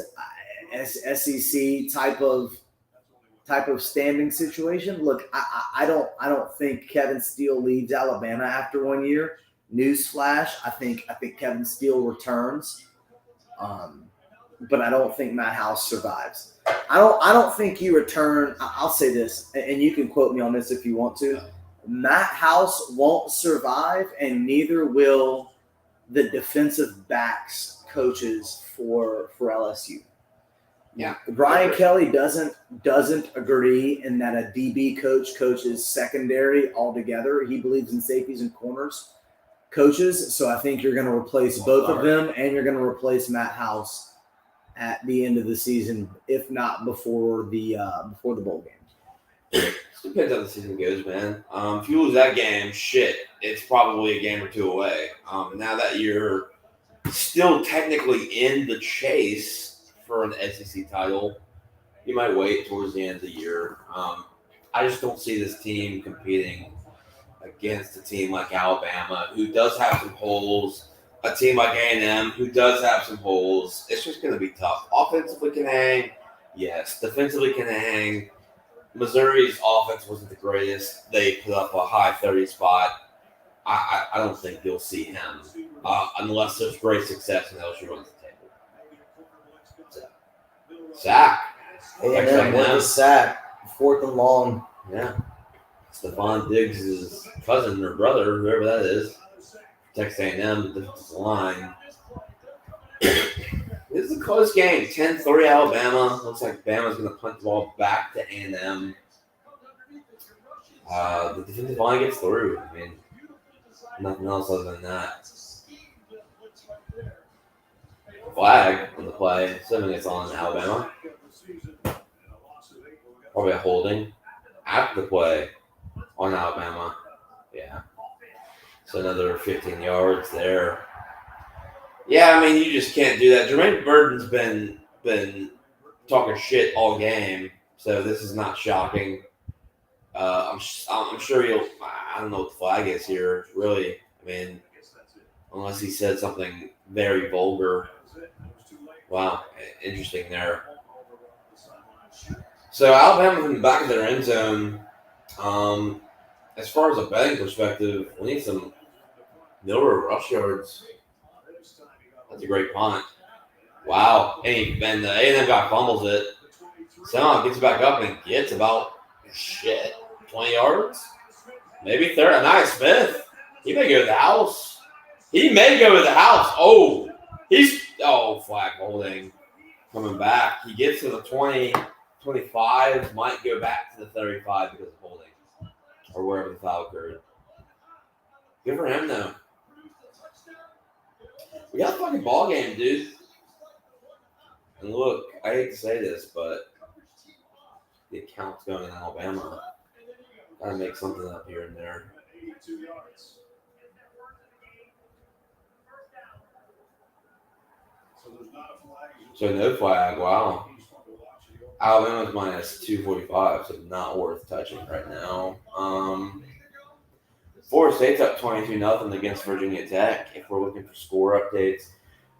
SEC type of standing situation. Look, I don't think Kevin Steele leaves Alabama after 1 year. Newsflash: I think Kevin Steele returns. But I don't think Matt House survives. I don't think you return. I'll say this, and you can quote me on this if you want to. Matt House won't survive, and neither will the defensive backs coaches for LSU. Yeah, Brian Kelly doesn't agree in that a DB coaches secondary altogether. He believes in safeties and corners coaches. So I think you're going to replace both of them, and you're going to replace Matt House at the end of the season, if not before the bowl game. It depends how the season goes, man. If you lose that game, it's probably a game or two away. Now that you're still technically in the chase for an SEC title, you might wait towards the end of the year. I just don't see this team competing against a team like Alabama, who does have some holes, a team like A&M, who does have some holes. It's just going to be tough. Offensively can hang, yes. Defensively can hang. Missouri's offense wasn't the greatest. They put up a high 30 spot. I don't think you'll see him unless there's great success and LSU runs the table. So, sack. A&M with the sack, 4th and long. Yeah. Stephon Diggs' cousin or brother, whoever that is, Texas A&M, the defensive line. This is a close game. 10-3 Alabama. Looks like Bama's going to punt the ball back to A&M. The defensive line gets through. I mean, nothing else other than that. Flag on the play. Assuming it's on Alabama. Probably a holding. After the play on Alabama. Yeah. So another 15 yards there. Yeah, I mean, you just can't do that. Jermaine Burton's been talking shit all game, so this is not shocking. I'm sure I don't know what the flag is here, really. I mean, unless he said something very vulgar. Wow, interesting there. So Alabama's in the back of their end zone. As far as a betting perspective, we need some Miller rush yards. That's a great punt. Wow. And the A&M guy fumbles it. Somehow gets back up and gets about 20 yards? Maybe 30. Nice Smith. He may go to the house. Oh, flag holding. Coming back. He gets to the 20, 25. Might go back to the 35 because of holding. Or wherever the foul occurred. Good for him, though. We got a fucking ball game, dude. And look, I hate to say this, but the account's going in Alabama. Gotta make something up here and there. So no flag, wow. Alabama's minus 245, so not worth touching right now. Florida State's up 22-0 against Virginia Tech. If we're looking for score updates,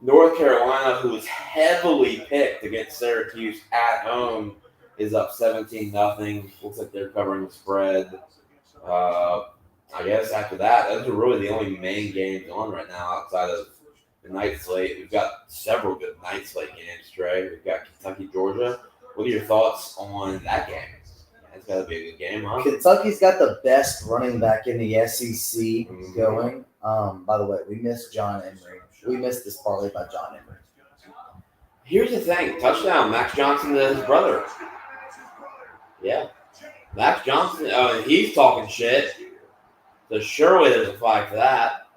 North Carolina, who was heavily picked against Syracuse at home, is up 17-0. Looks like they're covering the spread. I guess after that, those are really the only main games on right now outside of the night slate. We've got several good night slate games, Trey. We've got Kentucky, Georgia. What are your thoughts on that game? It's got to be a good game, huh? Kentucky's got the best running back in the SEC going. By the way, we missed John Emery. We missed this parlay by John Emery. Here's the thing. Touchdown, Max Johnson to his brother. Yeah. Max Johnson, he's talking shit. So surely there's a flag for that.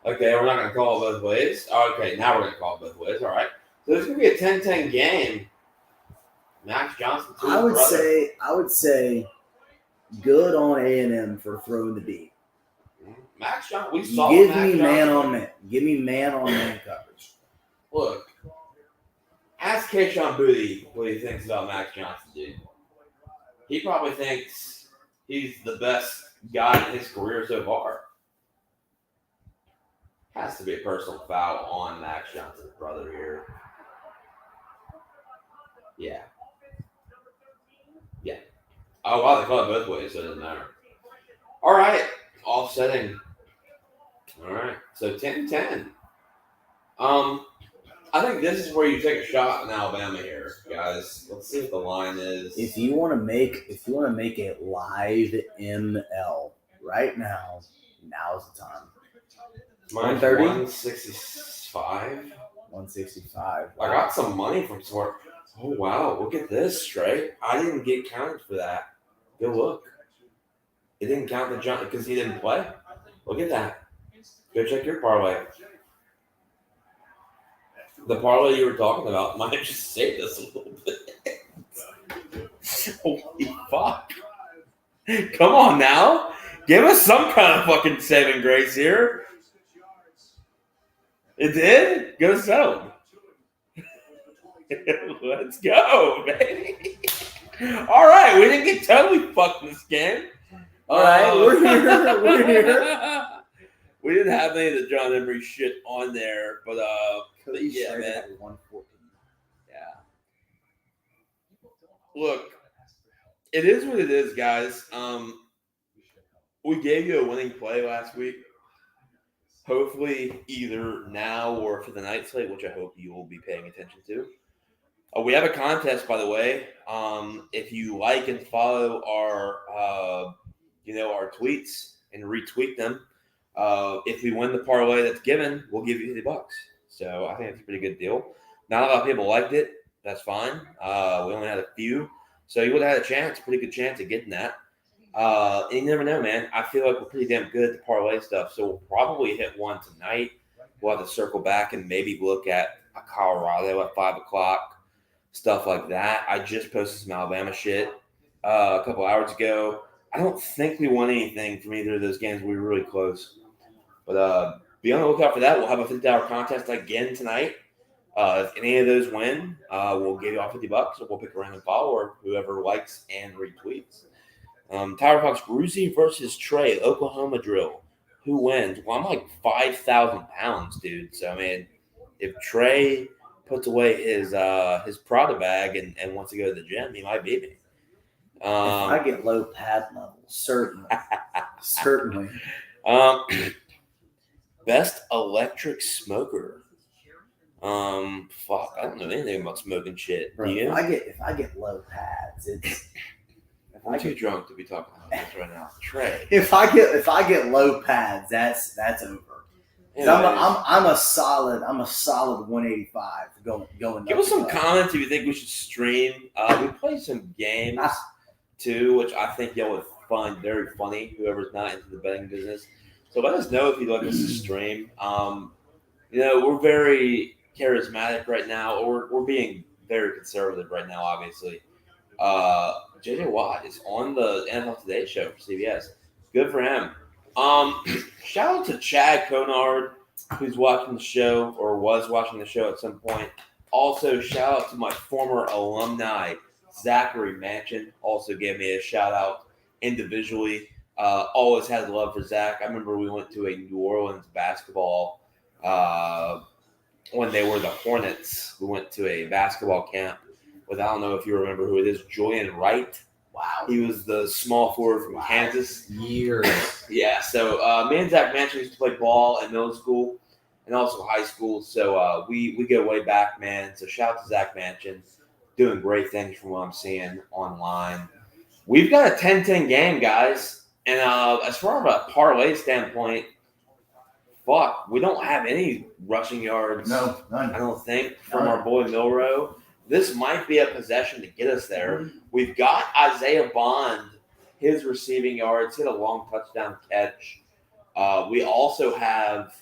Okay, we're not going to call it both ways. Okay, now we're going to call it both ways. All right. So there's going to be a 10-10 game. Max Johnson to his brother. I would say good on A&M for throwing the deep. Max Johnson, we saw Give Max me man Johnson. on man. Give me man on man coverage. Look, ask Keyshawn Booty what he thinks about Max Johnson, dude. He probably thinks he's the best guy in his career so far. Has to be a personal foul on Max Johnson's brother here. Yeah. Yeah. Oh, wow, they call it both ways, so it doesn't matter. All right, offsetting. All right, so 10-10. I think this is where you take a shot in Alabama here, guys. Let's see what the line is. If you want to make a live ML right now, now's the time. Mine's 130? 165. 165. I got some money from sort. Oh wow! Look at this, Trey. I didn't get counted for that. Good look. It didn't count the jump because he didn't play. Look at that. Go check your parlay. The parlay you were talking about might just save us a little bit. Holy fuck! Come on now, give us some kind of fucking saving grace here. It did? Go settle. Let's go, baby. All right, we didn't get totally fucked in this game. All right, we're here. We're here. We didn't have any of the John Emery shit on there, but yeah, man. 114. Yeah. Look, it is what it is, guys. We gave you a winning play last week. Hopefully, either now or for the night slate, which I hope you will be paying attention to. We have a contest, by the way. If you like and follow our, our tweets and retweet them, if we win the parlay that's given, we'll give you $50. So I think it's a pretty good deal. Not a lot of people liked it. That's fine. We only had a few, so you would have had a chance, pretty good chance of getting that. And you never know, man. I feel like we're pretty damn good at the parlay stuff, so we'll probably hit one tonight. We'll have to circle back and maybe look at a Colorado at 5 o'clock. Stuff like that. I just posted some Alabama shit a couple hours ago. I don't think we won anything from either of those games. We were really close. But be on the lookout for that. We'll have a $50 contest again tonight. If any of those win, we'll give you all $50, or we'll pick a random follower, whoever likes and retweets. Tyler Fox, Brucey versus Trey, Oklahoma drill. Who wins? Well, I'm like 5,000 pounds, dude. So, I mean, if Trey puts away his Prada bag and wants to go to the gym, he might beat me. If I get low pad levels, certainly. Certainly. Best electric smoker. Fuck, I don't know anything about smoking shit. Bro, Do you? if I get low pads, it's I'm too drunk to be talking about this right now. Trey. if I get low pads, that's over. I'm a solid 185 going. Give us some comments if you think we should stream. We play some games too, which I think y'all would find very funny. Whoever's not into the betting business, so let us know if you'd like us to stream. We're very charismatic right now, or we're being very conservative right now. Obviously, JJ Watt is on the NFL Today show for CBS. Good for him. Shout out to Chad Conard, who's watching the show or was watching the show at some point. Also, shout out to my former alumni, Zachary Manchin. Also gave me a shout out individually. always had love for Zach. I remember we went to a New Orleans basketball when they were the Hornets. We went to a basketball camp with, I don't know if you remember who it is, Julian Wright. Wow. He was the small forward from Kansas. Years. Yeah, so me and Zach Manchin used to play ball in middle school and also high school. So we go way back, man. So shout out to Zach Manchin. Doing great things from what I'm seeing online. We've got a 10-10 game, guys. And as far as a parlay standpoint, we don't have any rushing yards. No, none. I don't think, from our boy Milroe. This might be a possession to get us there. We've got Isaiah Bond, his receiving yards, hit a long touchdown catch. We also have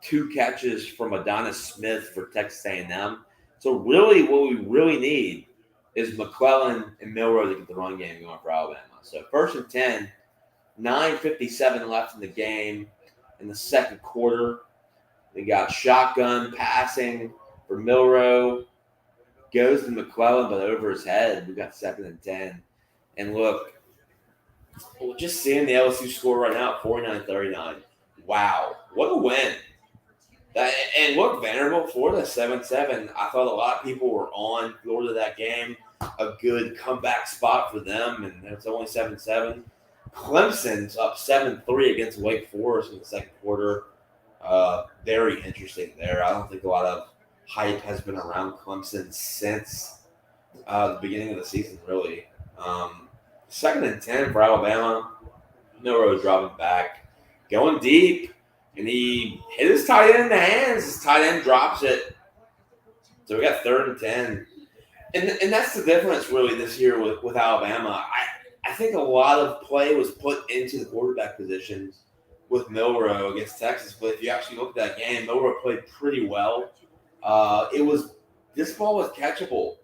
2 catches from Adonis Smith for Texas A&M. So really what we really need is McClellan and Milroe to get the run game going for Alabama. So 1st and 10, 9:57 left in the game in the second quarter. We got shotgun passing for Milroe. Goes to McClellan, but over his head. We got 2nd and 10. And look, just seeing the LSU score right now, 49-39. Wow, what a win. And look, Vanderbilt, Florida, 7-7. I thought a lot of people were on Florida that game. A good comeback spot for them, and it's only 7-7. Clemson's up 7-3 against Wake Forest in the second quarter. Very interesting there. I don't think a lot of hype has been around Clemson since the beginning of the season, really. 2nd and 10 for Alabama. Milroe dropping back. Going deep. And he hit his tight end in the hands. His tight end drops it. So we got 3rd and 10. And that's the difference, really, this year with Alabama. I think a lot of play was put into the quarterback positions with Milroe against Texas. But if you actually look at that game, Milroe played pretty well. This ball was catchable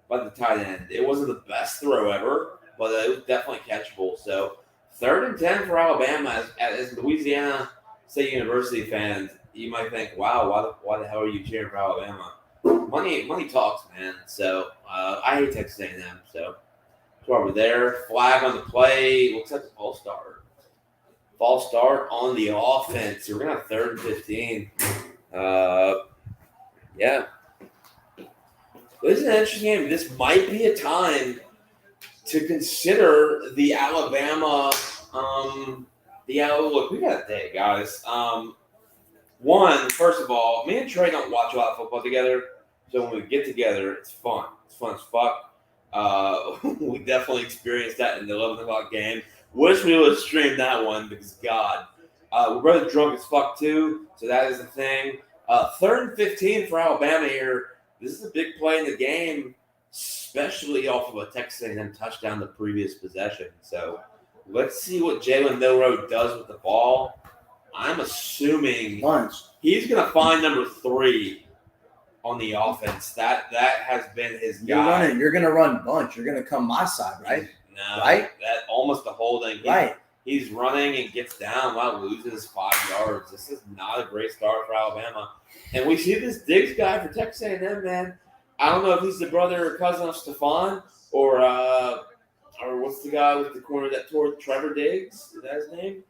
by the tight end. It wasn't the best throw ever, but it was definitely catchable. So 3rd and 10 for Alabama. As Louisiana State University fans, you might think, wow, why the hell are you cheering for Alabama? Money talks, man. So I hate Texas A&M. So that's why we're there. Flag on the play. Looks like a false start. False start on the offense. So we're going to have 3rd and 15. Yeah. This is an interesting game. This might be a time to consider the Alabama. Look, we got a day, guys. First of all, me and Trey don't watch a lot of football together. So when we get together, it's fun. It's fun as fuck. We definitely experienced that in the 11 o'clock game. Wish we would have streamed that one because, God, we're both drunk as fuck, too. So that is the thing. 3rd and 15 for Alabama here. This is a big play in the game, especially off of a Texas A&M touchdown the previous possession. So let's see what Jalen Milroe does with the ball. I'm assuming he's going to find number 3 on the offense. That has been his guy. You're going to run bunch. You're going to come my side, right? No, right? That almost a holding. He's running and gets down while loses 5 yards. This is not a great start for Alabama. And we see this Diggs guy for Texas A&M, man. I don't know if he's the brother or cousin of Stephon or what's the guy with the corner that tore Trevor Diggs? Is that his name?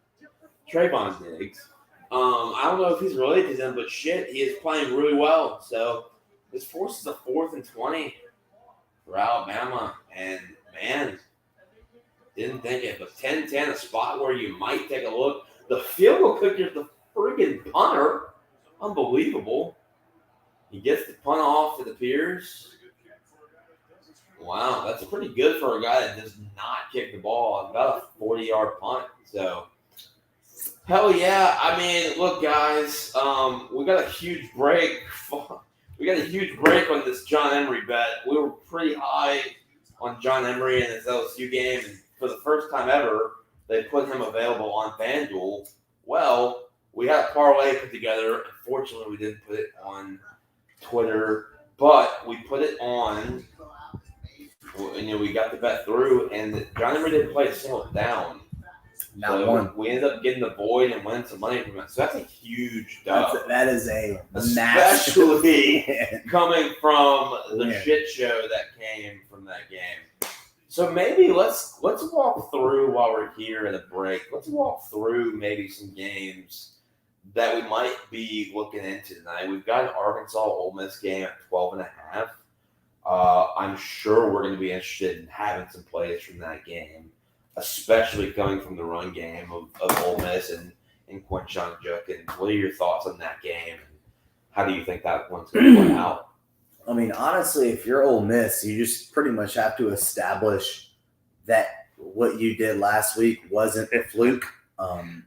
Trayvon Diggs. I don't know if he's related to them, but shit, he is playing really well. So this forces a 4th and 20 for Alabama. And, man, didn't think it. But 10-10, a spot where you might take a look. The field goal kicker's the freaking punter. Unbelievable. He gets the punt off, it appears. Wow, that's pretty good for a guy that does not kick the ball. About a 40-yard punt. So, hell yeah. I mean, look, guys, we got a huge break. We got a huge break on this John Emery bet. We were pretty high on John Emery in his LSU game. And for the first time ever, they put him available on FanDuel. Well, we had a parlay put together. Unfortunately, we didn't put it on Twitter, but we put it on. And we got the bet through, and John Emery didn't play a single down. Not one. We ended up getting the void and winning some money from it. So that's a huge dub. That is a especially coming from the shit show that came from that game. So maybe let's walk through while we're here in a break. Let's walk through maybe some games that we might be looking into tonight. We've got an Arkansas Ole Miss game at 12.5. I'm sure we're going to be interested in having some plays from that game, especially coming from the run game of Ole Miss and Quinshon Judkins. What are your thoughts on that game? And how do you think that one's going to play out? I mean, honestly, if you're Ole Miss, you just pretty much have to establish that what you did last week wasn't a fluke.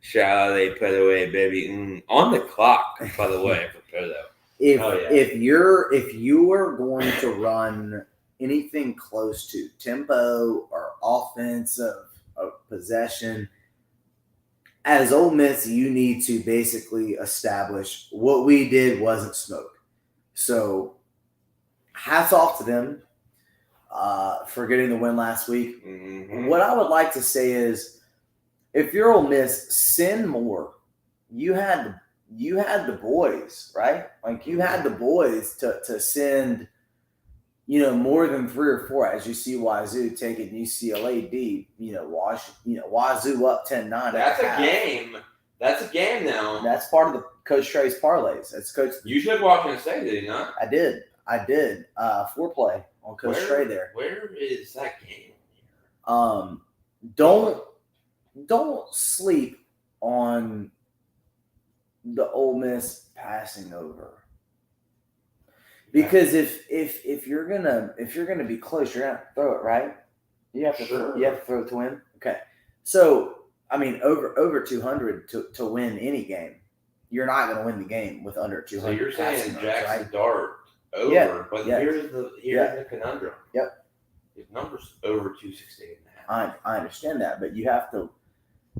Shout out a Pedo, baby. On the clock, by the way, for Pedo. If you are going to run anything close to tempo or offensive possession, as Ole Miss, you need to basically establish what we did wasn't smoke. So, hats off to them for getting the win last week. Mm-hmm. What I would like to say is, if you're Ole Miss, send more. You had the boys, right? Like you had the boys to send, more than 3 or 4. As you see Wazoo taking UCLA deep, Wazoo up 10-9. That's a game. That's a game now. That's part of the Coach Trey's parlays. That's Coach. You should Washington State, did you not? I did. Foreplay on Coach Trey there. Where is that game? Don't sleep on the Ole Miss passing over. Because if you're gonna be close, you're gonna have to throw it, right? You have to throw it to win. Okay. So I mean over 200 to win any game. You're not gonna win the game with under 200. So you're saying Jackson right? Dart over, yeah, but yeah. here's the conundrum. Yep. His number's over 216.5. I understand that, but you have to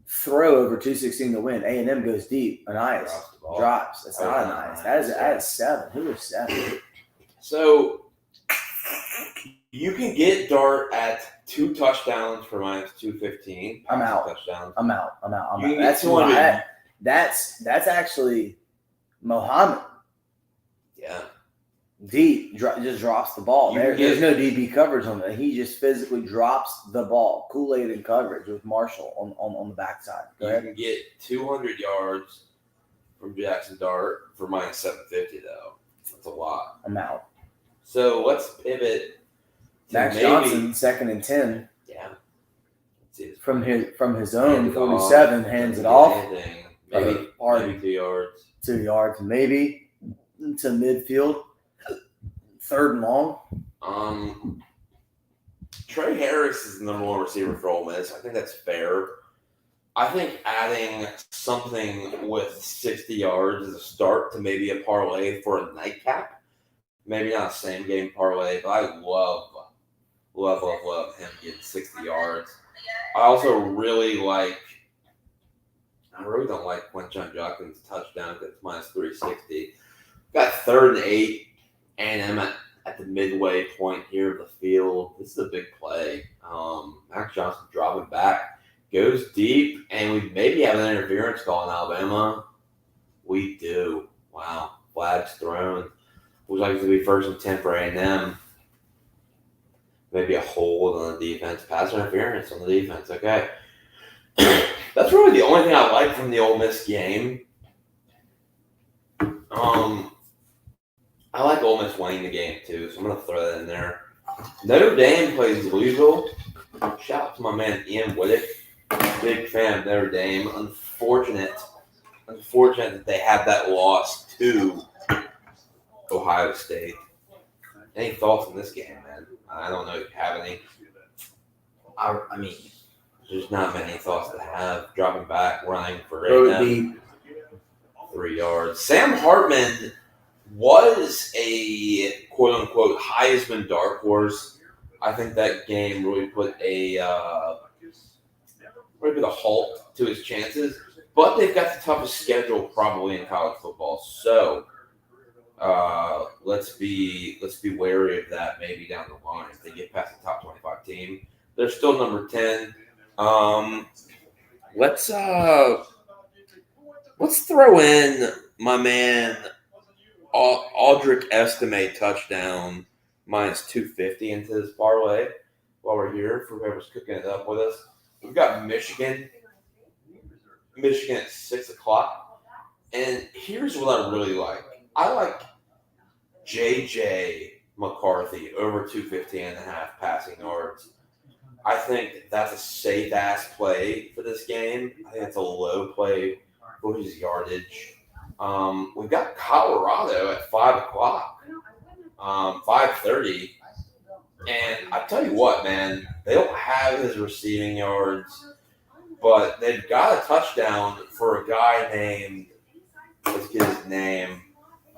throw over 216 to win. A&M goes deep. An ice drops. That's not an ice. That is 7. Who is 7? So you can get Dart at 2 touchdowns for minus 215. I'm out. Touchdowns. I'm out. That's That's actually Mohammed. Yeah. Deep just drops the ball. There's no DB coverage on that. He just physically drops the ball. Kool-Aid in coverage with Marshall on the backside. You can get 200 yards from Jackson Dart for minus 750 though. That's a lot. I'm out. So let's pivot to Max Johnson, 2nd and 10. Yeah. From his own 47, hands it off. Maybe 2 yards. 2 yards, maybe to midfield. 3rd and long. Trey Harris is the number 1 receiver for Ole Miss. I think that's fair. I think adding something with 60 yards as a start to maybe a parlay for a nightcap. Maybe not a same game parlay, but I love him getting 60 yards. I really don't like Quinshon Judkins' touchdown because it's minus 360. Got 3rd and 8. And I'm at the midway point here of the field. This is a big play. Max Johnson dropping back, goes deep, and we maybe have an interference call in Alabama. We do. Wow. Flags thrown. Looks like it's going to be 1st and 10 for A&M. Maybe a hold on the defense. Pass interference on the defense. Okay. That's really the only thing I like from the Ole Miss game. I like Ole Miss winning the game, too, so I'm going to throw that in there. Notre Dame plays Louisville. Shout out to my man Ian Whittick. Big fan of Notre Dame. Unfortunate that they have that loss to Ohio State. Any thoughts on this game, man? I don't know if you have any. I mean, there's not many thoughts to have. Dropping back, running for A&M. 3 yards. Sam Hartman was a quote-unquote Heisman dark horse. I think that game really put a halt to his chances. But they've got the toughest schedule probably in college football. So let's be wary of that maybe down the line. If they get past the top 25 team, they're still number 10. Let's throw in my man Aldrich Estime touchdown minus 250 into this parlay. while we're here for whoever's cooking it up with us. We've got Michigan at 6 o'clock. And here's what I really like. I like J.J. McCarthy over 250.5 passing yards. I think that's a safe-ass play for this game. I think it's a low play for his yardage. We've got Colorado at 5 o'clock, 5:30. And I tell you what, man, they don't have his receiving yards, but they've got a touchdown for a guy named, let's get his name,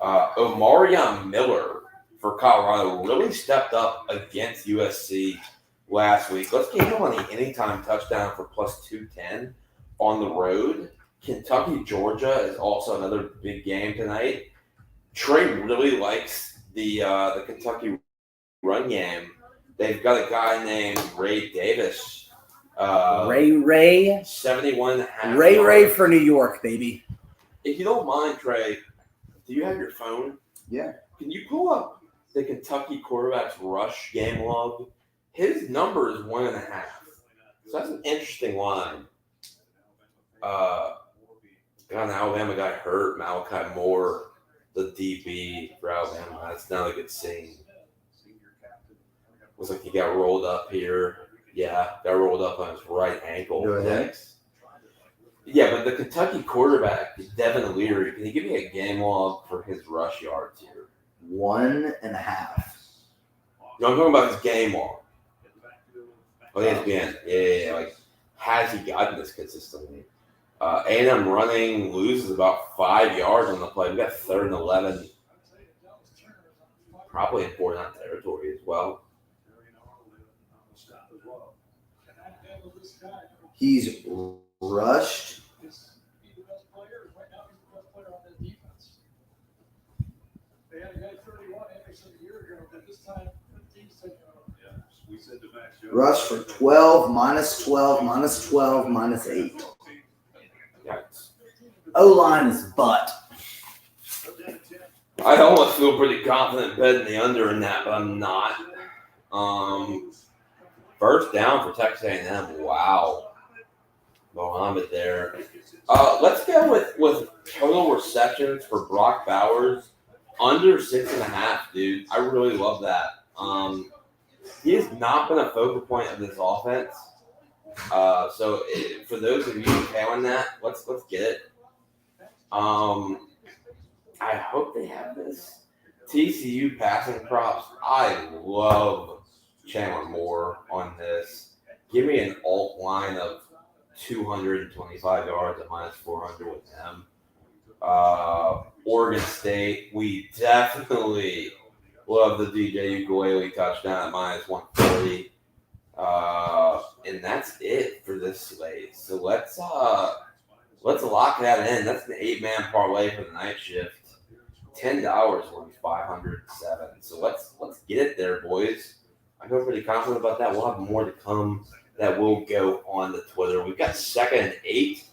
Omarion Miller for Colorado. Really stepped up against USC last week. Let's get him on the anytime touchdown for plus 210 on the road. Kentucky, Georgia is also another big game tonight. Trey really likes the Kentucky run game. They've got a guy named Ray Davis. Ray. 71.5. Ray for New York, baby. If you don't mind, Trey, do you have your phone? Yeah. Can you pull up the Kentucky quarterback's rush game log? His number is 1.5. So that's an interesting line. Got an Alabama guy hurt, Malachi Moore, the DB for Alabama. That's not a good scene. Looks like he got rolled up here. Yeah, got rolled up on his right ankle. Go ahead. Yeah, but the Kentucky quarterback, Devin Leary, can you give me a game log for his rush yards here? 1.5. No, I'm talking about his game log. Oh, ESPN. Yeah. Like, has he gotten this consistently? A&M running loses about 5 yards on the play. We got 3rd and 11. Probably in 4-9 territory as well. He's rushed. Rush for 12, minus 12, minus 12, minus 8. Yikes. O-line is butt. I almost feel pretty confident betting the under in that, but I'm not. First down for Texas A&M. Wow. Mohammed there. Let's go with total receptions for Brock Bowers. Under 6.5, dude. I really love that. He has not been a focal point of this offense. So for those of you tailing that, let's get it. I hope they have this. TCU passing props. I love Chandler Moore on this. Give me an alt line of 225 yards at minus 400 with them. Oregon State, we definitely love the DJ Ukulele touchdown at minus 140. And that's it for this slate. So let's lock that in. That's an 8-man parlay for the night shift. $10 will be 507. So let's get it there, boys. I feel pretty confident about that. We'll have more to come that will go on the Twitter. We've got 2nd and 8.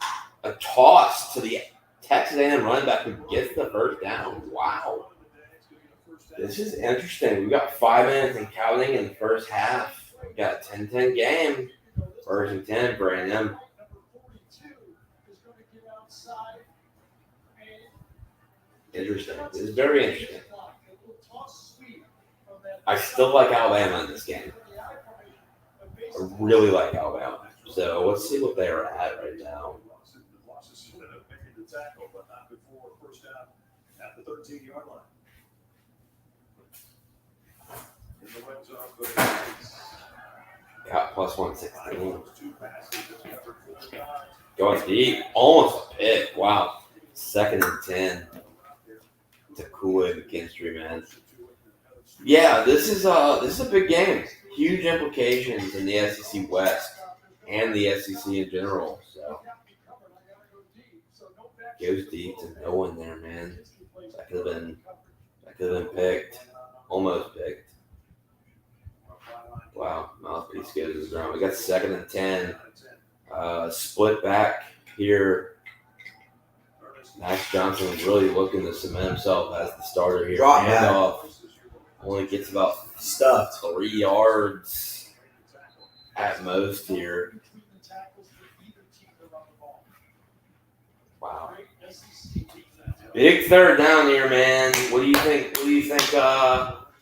A toss to the Texas A&M running back who gets the first down. Wow. This is interesting. We've got 5 minutes and counting in the first half. We've got a 10-10 game. 1st and 10 for A&M. Interesting. This is very interesting. I still like Alabama in this game. I really like Alabama. So let's see what they're at right now. Got plus 116. Going deep. Almost a pick. Wow. 2nd and 10. To Kool-Aid McKinstry, man. Yeah, this is a big game. Huge implications in the SEC West and the SEC in general. So goes deep to no one there, man. That could have been picked. Almost picked. Wow, mouthpiece goes to the ground. We got 2nd and 10. Split back here. Max Johnson was really looking to cement himself as the starter here. Drop back. Handoff only gets about Stuffed. 3 yards. at most here. Wow. Big third down here, man. What do you think?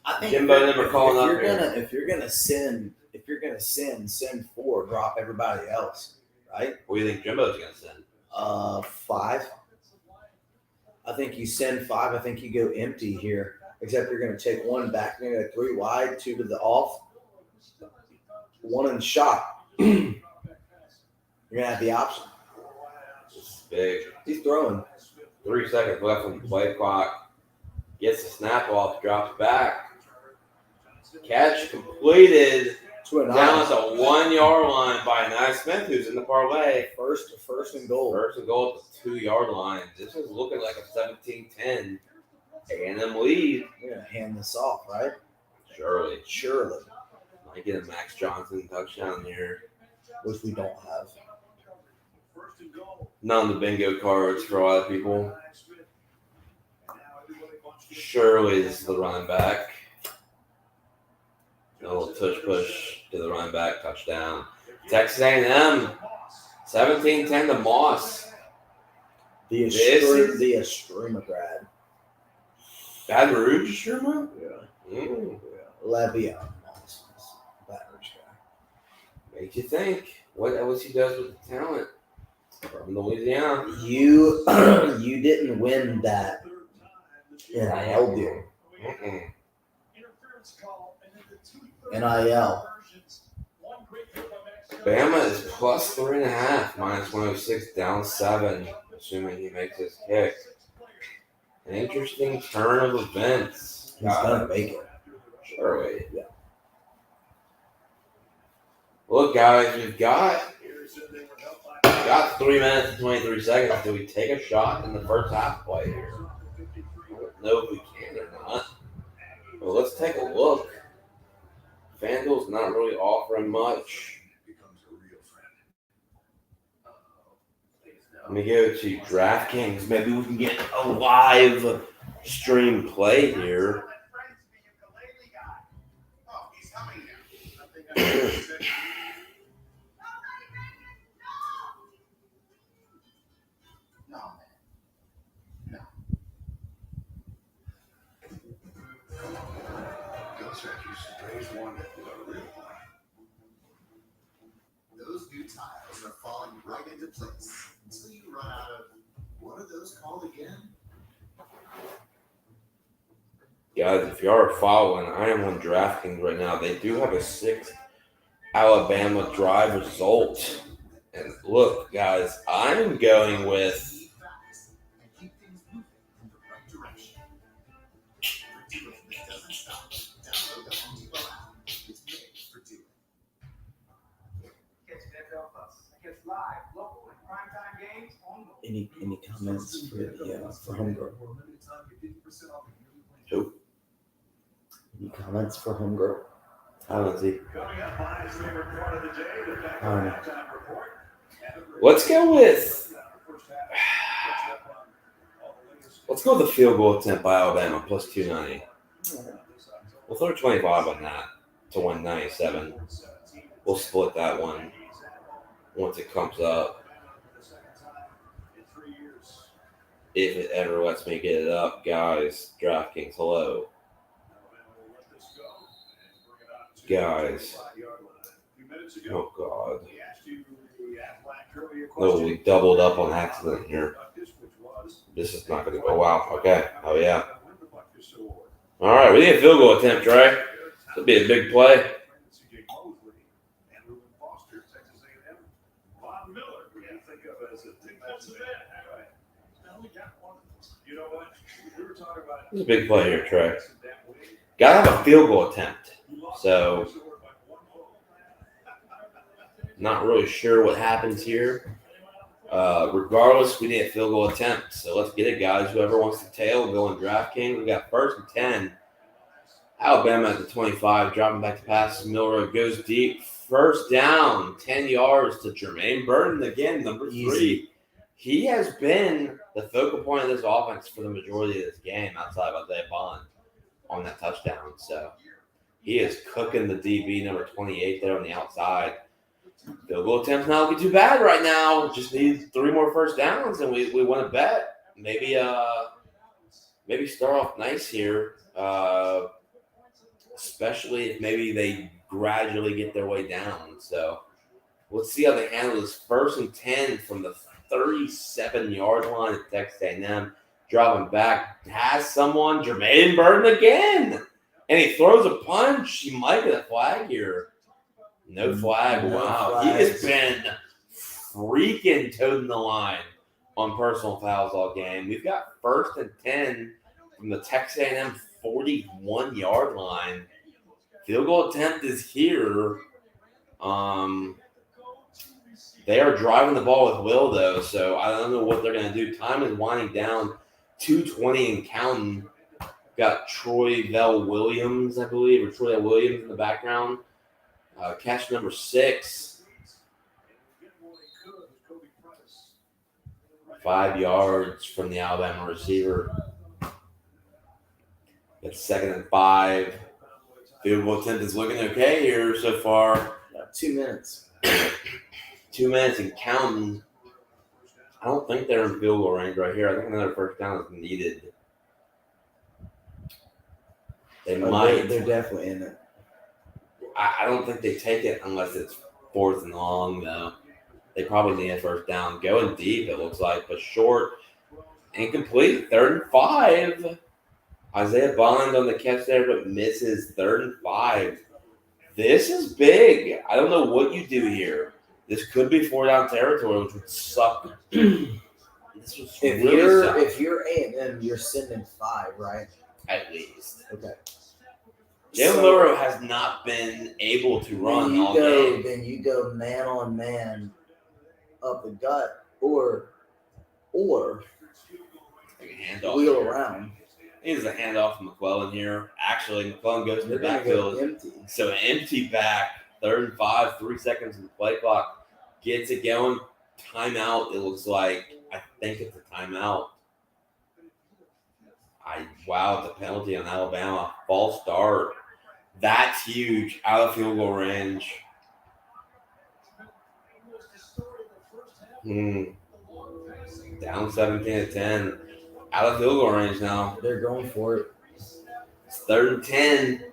I think Jimbo and them are calling up here. If you're gonna send 4, drop everybody else, right? What do you think Jimbo's gonna send? 5. I think you send 5. I think you go empty here. Except you're gonna take 1 back. You're gonna go 3 wide, 2 to the off, 1 in the shot. You're gonna have the option. This is big. He's throwing. 3 seconds left on the play clock. Gets the snap off, drops back. Catch completed. Down at the 1 yard line by Nye Smith, who's in the parlay. First and goal. First and goal at the 2 yard line. This is looking like a 17-10 A&M lead. We're gonna hand this off, right? Surely. Might get a Max Johnson touchdown here. which we don't have. Not on the bingo cards for a lot of people. Surely this is the running back. A little tush push to the running back, touchdown. Texas A&M, 17-10 to Moss. The Estrema grad. Baton Rouge Estrema? Yeah. Le'Veon Moss. Baton Rouge guy. Makes you think what else he does with the talent from Louisiana. You didn't win that NIL deal. NIL. Bama is plus 3.5, minus 106, down 7, assuming he makes his kick. An interesting turn of events. He's gonna make it. Surely. Yeah. Look, guys, we've got 3 minutes and 23 seconds. Do we take a shot in the first half play here? I don't know if we can or not. But let's take a look. FanDuel's not really offering much. Let me go to DraftKings. Maybe we can get a live stream play here. Those new tiles are falling right into place until you run out of what are those called again? Guys, if you are following, I am on DraftKings right now. They do have a 6th Alabama drive result. And look, guys, I'm going with Any comments for homegirl? Who? Any comments for homegirl? I don't see. Um, Let's go with the field goal attempt by Alabama plus 290. We'll throw 25 on that to 197. We'll split that one once it comes up. If it ever lets me get it up, guys, DraftKings, hello. Guys. Oh, God. No, we doubled up on accident here. This is not going to go. Wow. Okay. Oh, yeah. All right. We need a field goal attempt, right? This will be a big play. This is a big play here, Trey. Gotta have a field goal attempt. So, not really sure what happens here. Regardless, we need a field goal attempt. So let's get it, guys. Whoever wants to tail, go on DraftKings. We got 1st and 10. Alabama at the 25, dropping back to pass. Milrow goes deep. 1st down, 10 yards to Jermaine Burton again, number 3. He has been the focal point of this offense for the majority of this game outside of Isaiah Bond on that touchdown. So he is cooking the DB, number 28 there on the outside. Field goal attempts not looking too bad right now. Just need 3 more first downs, and we want to bet. Maybe start off nice here, especially if maybe they gradually get their way down. So let's see how they handle this. 1st and 10 from the 37-yard line at Texas A&M. Dropping back, has someone, Jermaine Burton again. And he throws a punch. He might get a flag here. No flag. No Wow. flags. He has been freaking toting the line on personal fouls all game. We've got 1st and 10 from the Texas A&M 41-yard line. Field goal attempt is here. They are driving the ball with will, though, so I don't know what they're going to do. Time is winding down. 2:20 and counting. Got Troy Bell Williams, I believe, or Troy Bell Williams in the background. Catch number 6. 5 yards from the Alabama receiver. It's 2nd and 5. Field goal attempt is looking okay here so far. 2 minutes. 2 minutes and counting. I don't think they're in field goal range right here. I think another first down is needed. They might. They're definitely in it. I don't think they take it unless it's 4th and long, though. They probably need a first down. Going deep, it looks like, but short. Incomplete. 3rd and 5. Isaiah Bond on the catch there, but misses. 3rd and 5. This is big. I don't know what you do here. This could be 4-down territory, which would suck. If you're A&M, you're sending 5, right? At least. Okay. Jalen Milroe has not been able to run all game. Then you go man on man up the gut, or Like a handoff wheel here. around. Here's a handoff from McClellan here. Actually, McClellan goes to the They're gonna backfield. go empty. So an empty back, 3rd and 5, 3 seconds in the play clock. Gets it going. Timeout, it looks like. I think it's a timeout. Wow, the penalty on Alabama. False start. That's huge. Out of field goal range. Down 17-10. Out of field goal range now. They're going for it. It's 3rd and 10.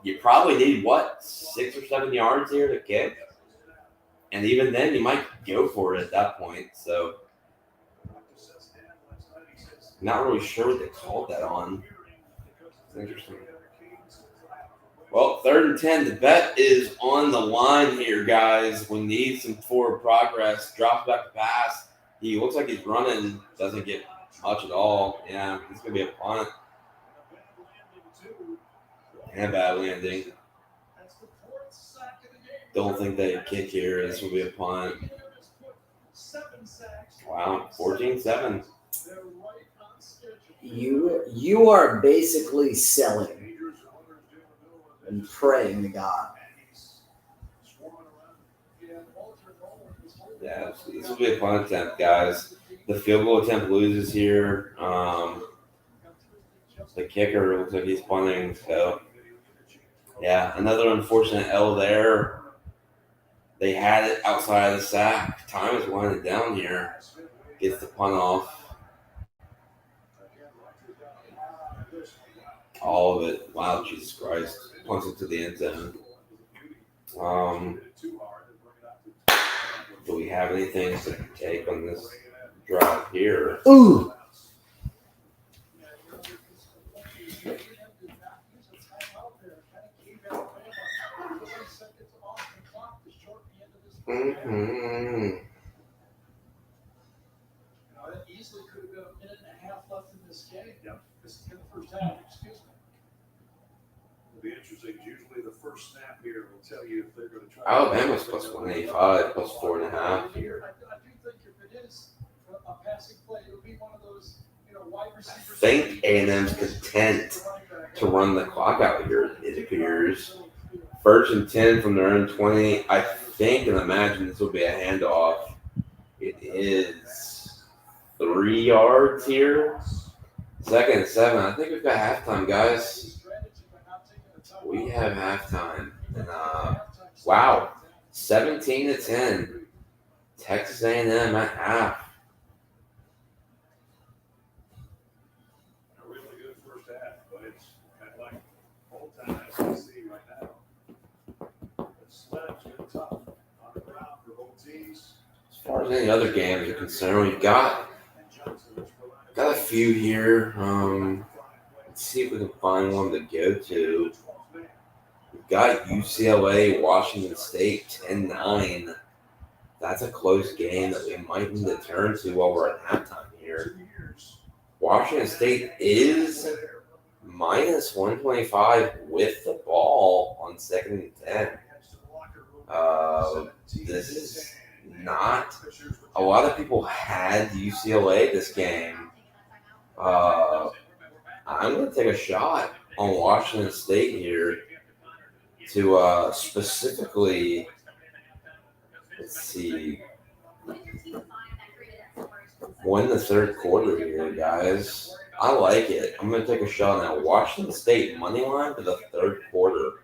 You probably need, 6 or 7 yards here to kick? And even then, you might go for it at that point. So, not really sure what they called that on. It's interesting. Well, 3rd and 10. The bet is on the line here, guys. We need some forward progress. Drops back to pass. He looks like he's running. Doesn't get much at all. Yeah, it's going to be a punt. And a bad landing. Don't think they kick here. This will be a punt. Wow, 14-7. You are basically selling and praying to God. Yeah, this will be a punt attempt, guys. The field goal attempt loses here. The kicker looks like he's punting. So, yeah, another unfortunate L there. They had it outside of the sack. Time is winding down here. Gets the punt off. All of it. Wow, Jesus Christ. Punts it to the end zone. Do we have anything to take on this drive here? Ooh. Mm-hmm. That easily could have been a minute and a half left in this game. Yep. This is the first half, excuse me. It'll be interesting. Usually the first snap here will tell you if they're going to try. Alabama's plus 185, plus 4.5 here. I do think if it is a passing play, it'll be one of those, wide receivers. I think A&M's content to run the clock out here, it appears. 1st and 10 from their own 20. I think and imagine this will be a handoff. It is 3 yards here. 2nd and 7. I think we've got halftime, guys. We have halftime. And, wow. 17-10. Texas A&M at half. A really good first half, but it's kind of like full-time SEC right now. The sled's been tough on the ground for both teams. As far as any other games are concerned, we've got a few here. Let's see if we can find one to go to. We've got UCLA, Washington State, 10-9. That's a close game that we might need to turn to while we're at halftime here. Washington State is minus 125 with the ball on 2nd and 10. This is not a lot of people had UCLA this game. I'm going to take a shot on Washington State here to specifically, let's see, win the third quarter here, guys. I like it. I'm going to take a shot now. Washington State money line for the third quarter.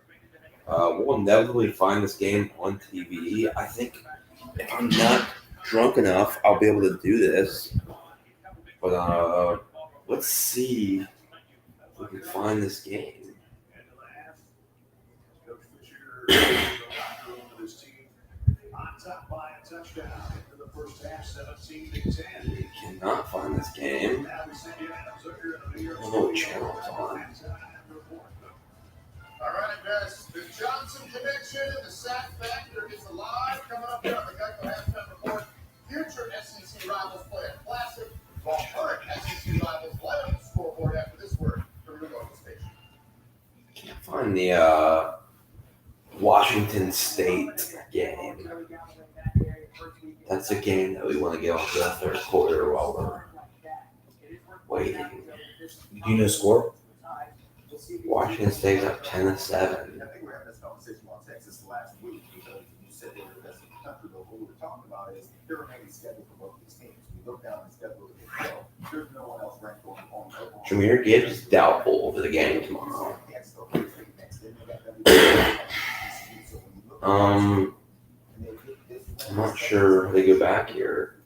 We'll inevitably find this game on TV. I think if I'm not drunk enough, I'll be able to do this. But let's see if we can find this game. Cannot find this game. I don't know what channel it's on. All right, guys. The Johnson connection and the sack factor is alive. Coming up here on the Geico halftime report. Future SEC rivals play a classic, while current SEC rivals light up the scoreboard after this word from your local station. Can't find the Washington State game. That's a game that we want to get off to the third quarter while we're waiting. Do you know score? Washington State's up 10-7. I think we're having this conversation about Texas last week because you said they were the best in the country, but what we were talking about is their remaining schedule for both these teams. When you look down the schedule, there's no one else ranked on Oklahoma. Jameer Gibbs is doubtful for the game tomorrow. I'm not sure how they go back here.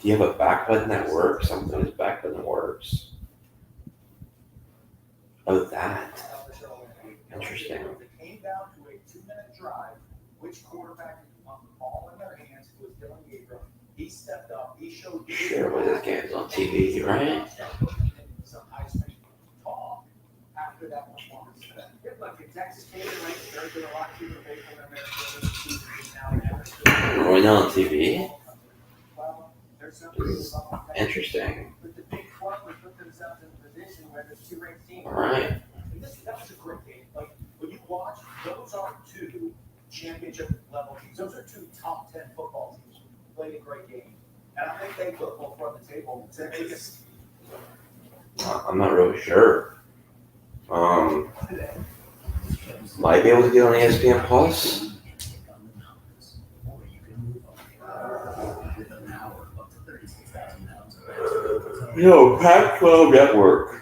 Do you have a back button that works? Sometimes back button works. Oh, that. Interesting. Came down to a 2-minute drive. Which quarterback on the ball in their hands was Dylan Gabriel. He stepped up. He showed. Sure, but this game's on TV, right? Some Heisman talk after that performance. Look, in Texas, Taylor ranks very good. A lot of people pay for their Are we not on TV? Well, there's Interesting. But the Big 12 would put themselves in a position where there's 2 ranked teams. All right. And that was a great game. Like, when you watch, those are 2 championship level teams. Those are 2 top 10 football teams who played a great game. And I think they put both on the table. I'm not really sure. Might be able to get on ESPN Plus. Yo, Pac-12 Network.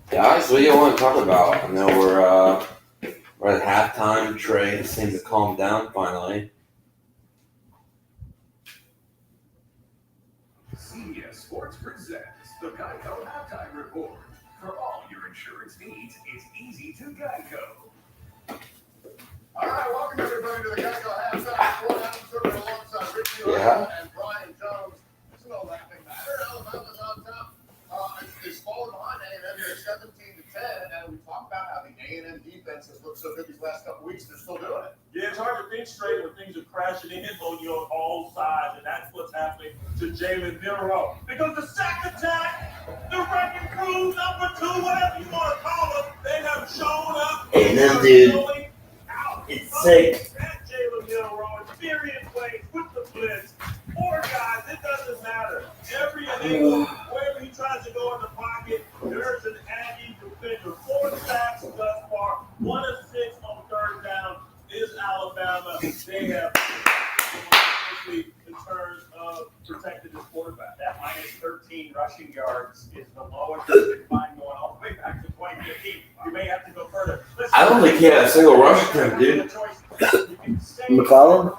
Guys, what do you want to talk about? I know we're at halftime. Trey seemed to calm down finally. CBS Sports presents the Geico Halftime Report. For all your insurance needs, it's easy to Geico. All right, welcome everybody to the Geico halftime report. I'm serving alongside Richie and Brian Jones. It's no laughing matter. Alabama's on top. It's falling behind A&M here 17-10, and we talked about how the A&M defense has looked so good these last couple weeks. They're still doing it. Yeah, it's hard to think straight when things are crashing in on you on all sides, and that's what's happening to Jalen Milroe. Because the sack attack, the wrecking crew, number 2, whatever you want to call them, they have shown up. A&M, dude. It's sick. That Jalen Milroe, experience plays with the blitz. 4 guys, it doesn't matter. Every angle, wherever he tries to go in the pocket, there's an Aggie defender. 4 sacks thus far, 1 assist on 3rd down. rushing yards is the lowest you can find going all the way back to 2015. You may have to go further. Listen, I don't think he had a single rush attempt, dude. McClellan?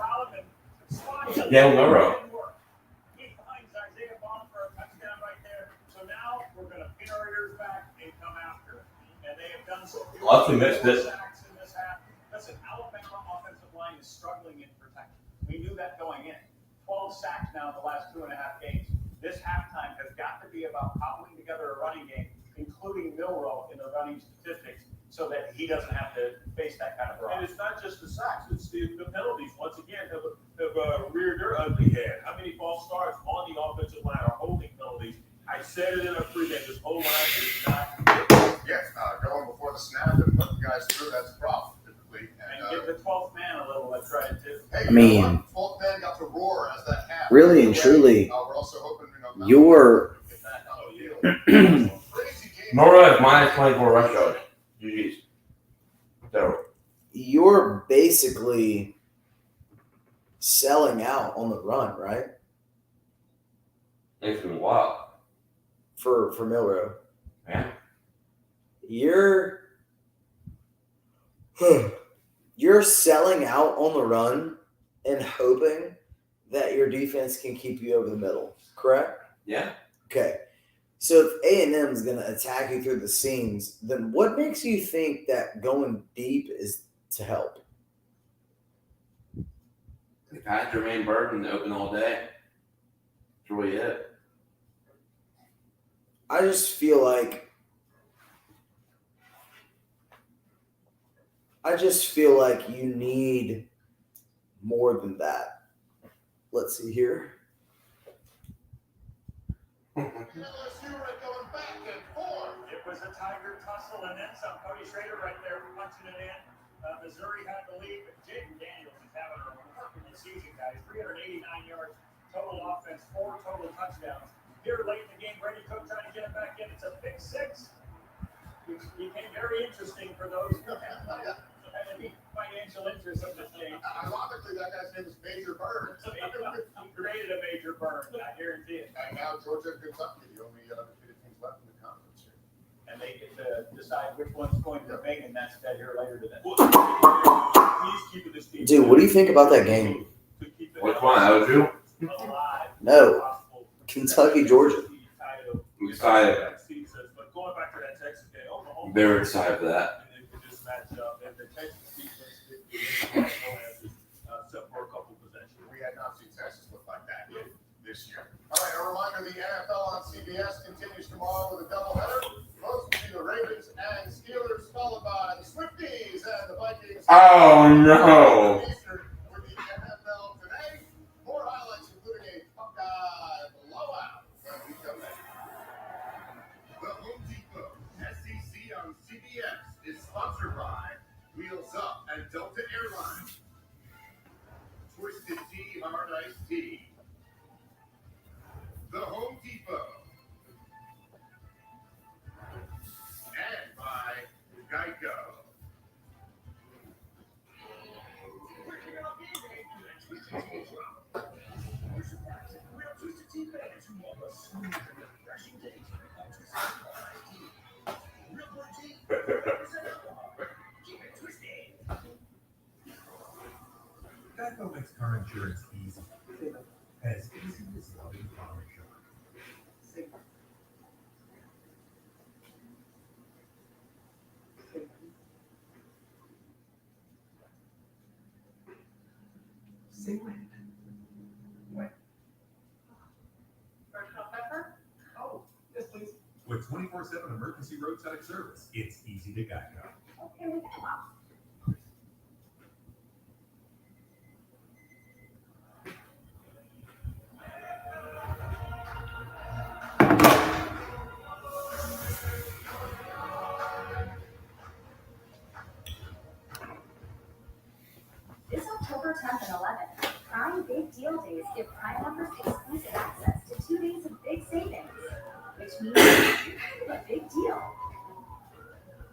Dale Murrow. He finds Isaiah Bond for a touchdown right there. So now we're going to pin our ears back and come after it. And they have done so. Lucky missed it. Sacks in this half. Listen, Alabama offensive line is struggling in protection. We knew that going in. 12 sacks now in the last 2.5 games. This halftime has got to be about cobbling together a running game, including Milroe in the running statistics, so that he doesn't have to face that kind of rush. And it's not just the sacks, it's the penalties. Once again, have reared their ugly head. How many false starts on the offensive line are holding penalties? I said it in a pregame. This whole line is not good. Yes, going before the snap and putting guys through, that's a problem typically. And give the 12th man a little credit too. Hey, I mean, 12th man got to roar as that happened. Really and truly, we're also hoping, your get back on the field. Murrow has minus 24 rush yards. GG's. So, you're basically selling out on the run, right? it's been wild. For Milroe. Yeah. You're selling out on the run and hoping that your defense can keep you over the middle, correct? Yeah. Okay. So if A&M is going to attack you through the seams, then what makes you think that going deep is to help? They've had Jermaine Burton open all day. That's really it. I just feel like you need more than that. Let's see here. LSU right going back and forth. It was a Tiger tussle and then some. Cody Schrader right there punching it in. Missouri had the lead, but Jaden Daniels is having a remarkable season, guys. 389 yards total offense, 4 total touchdowns. Here late in the game, Brady Cook trying to get it back in. It's a pick 6. It became very interesting for those who had any financial interest of this game. Ironically, that guy's name is Major Burns. He created a major burn, I guarantee it. And now Georgia and Kentucky, the only undefeated teams left in the conference here. And they get to decide which one's going to remain in that stead here later today. He's keeping this team. Dude, what do you think about that game? Which one? LSU? No. Kentucky, Georgia. I'm excited. But going back to that Texas game, Oklahoma. Very excited for that. And they could just match up. And the Texas defense except for a couple possessions. We had not seen Texas look like that this year. All right, a reminder, the NFL on CBS continues tomorrow with a doubleheader. Most will be the Ravens and Steelers, followed by the Swifties and the Vikings. Oh, no. With the NFL today, more highlights including a Buckeye blowout when we come back. The Home Depot SEC on CBS is sponsored by Wheels Up and Delta Airlines, Twisted Tea Hard Iced Tea, The Home Depot, and by Geico. Real Twisted Tea fans who want a smooth and refreshing taste of Twisted Tea Hard Iced Tea. Real good tea, 100% alcohol. Keep it twisted. Geico makes car insurance easy. As easy as loving car insurance. Say when. When? Oh, yes, please. With 24/7 emergency roadside service, it's easy to Geico. Okay, we got one. This October 10th and 11th, Prime Big Deal Days give Prime members exclusive access to 2 days of big savings, which means a big deal.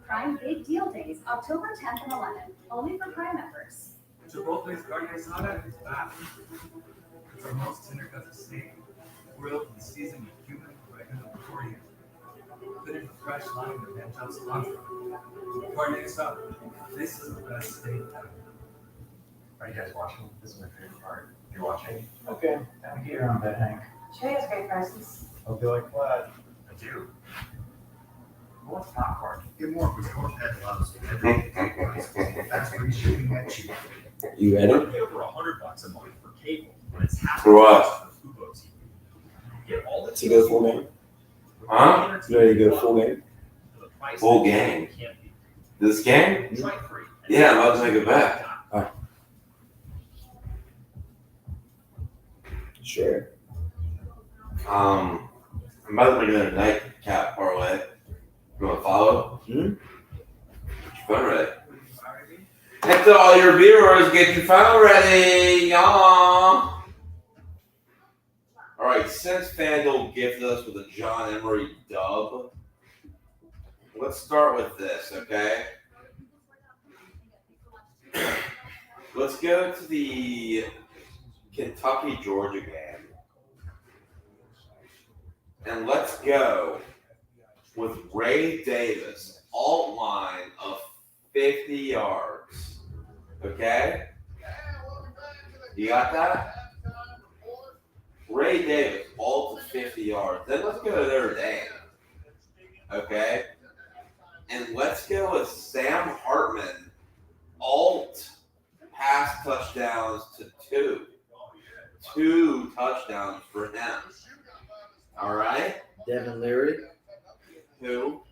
Prime Big Deal Days, October 10th and 11th, only for Prime members. Chipotle's carne asada is back. It's our most tender cuts of steak, grilled and seasoned with cumin, oregano, for you. Put in a fresh line of Ben John's mantra. Before next up, this is the best state ever. Are you guys watching? This is my favorite part. You're watching? Okay. Time to get your own bed, Hank. Trey has great prices. Hope you like that. I do. Who wants popcorn? Get more because your pet loves everything. That's free shipping at cheap. You ready? Pay over $100 a month for cable when it's half For what? the Fubo TV. Get all the To go full game. Huh? You ready to go full game? For the price Full that you game? can't beat. This game? Try it free. Yeah, I'm about to make a bet. Sure. I'm about to make another nightcap parlay. You want to follow? Hmm? Get your phone ready. And to all your viewers, get your phone ready, y'all. All right, since FanDuel gifted us with a John Emery dub, let's start with this, okay? Let's go to the Kentucky-Georgia game. And let's go with Ray Davis, alt line of 50 yards. Okay? You got that? Ray Davis, alt of 50 yards. Then let's go to their day. Okay? And let's go with Sam Hartman, alt pass touchdowns to 2. 2 touchdowns for him. All right? Devin Leary. Who?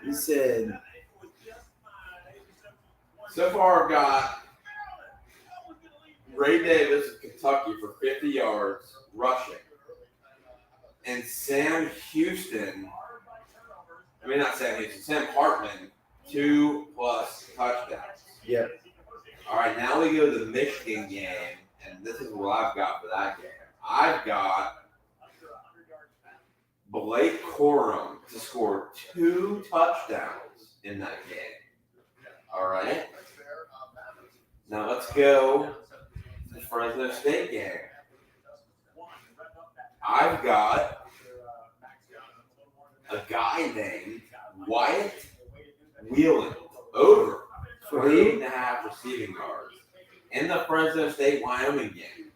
He said, So far, I've got Ray Davis of Kentucky for 50 yards rushing. And Sam Hartman, 2+ touchdowns. yep. All right, now we go to the Michigan game, and this is what I've got for that game. I've got Blake Corum to score 2 touchdowns in that game. All right. Now let's go to the Fresno State game. I've got a guy named Wyatt Wheelan over 3.5 receiving yards in the Fresno State Wyoming game.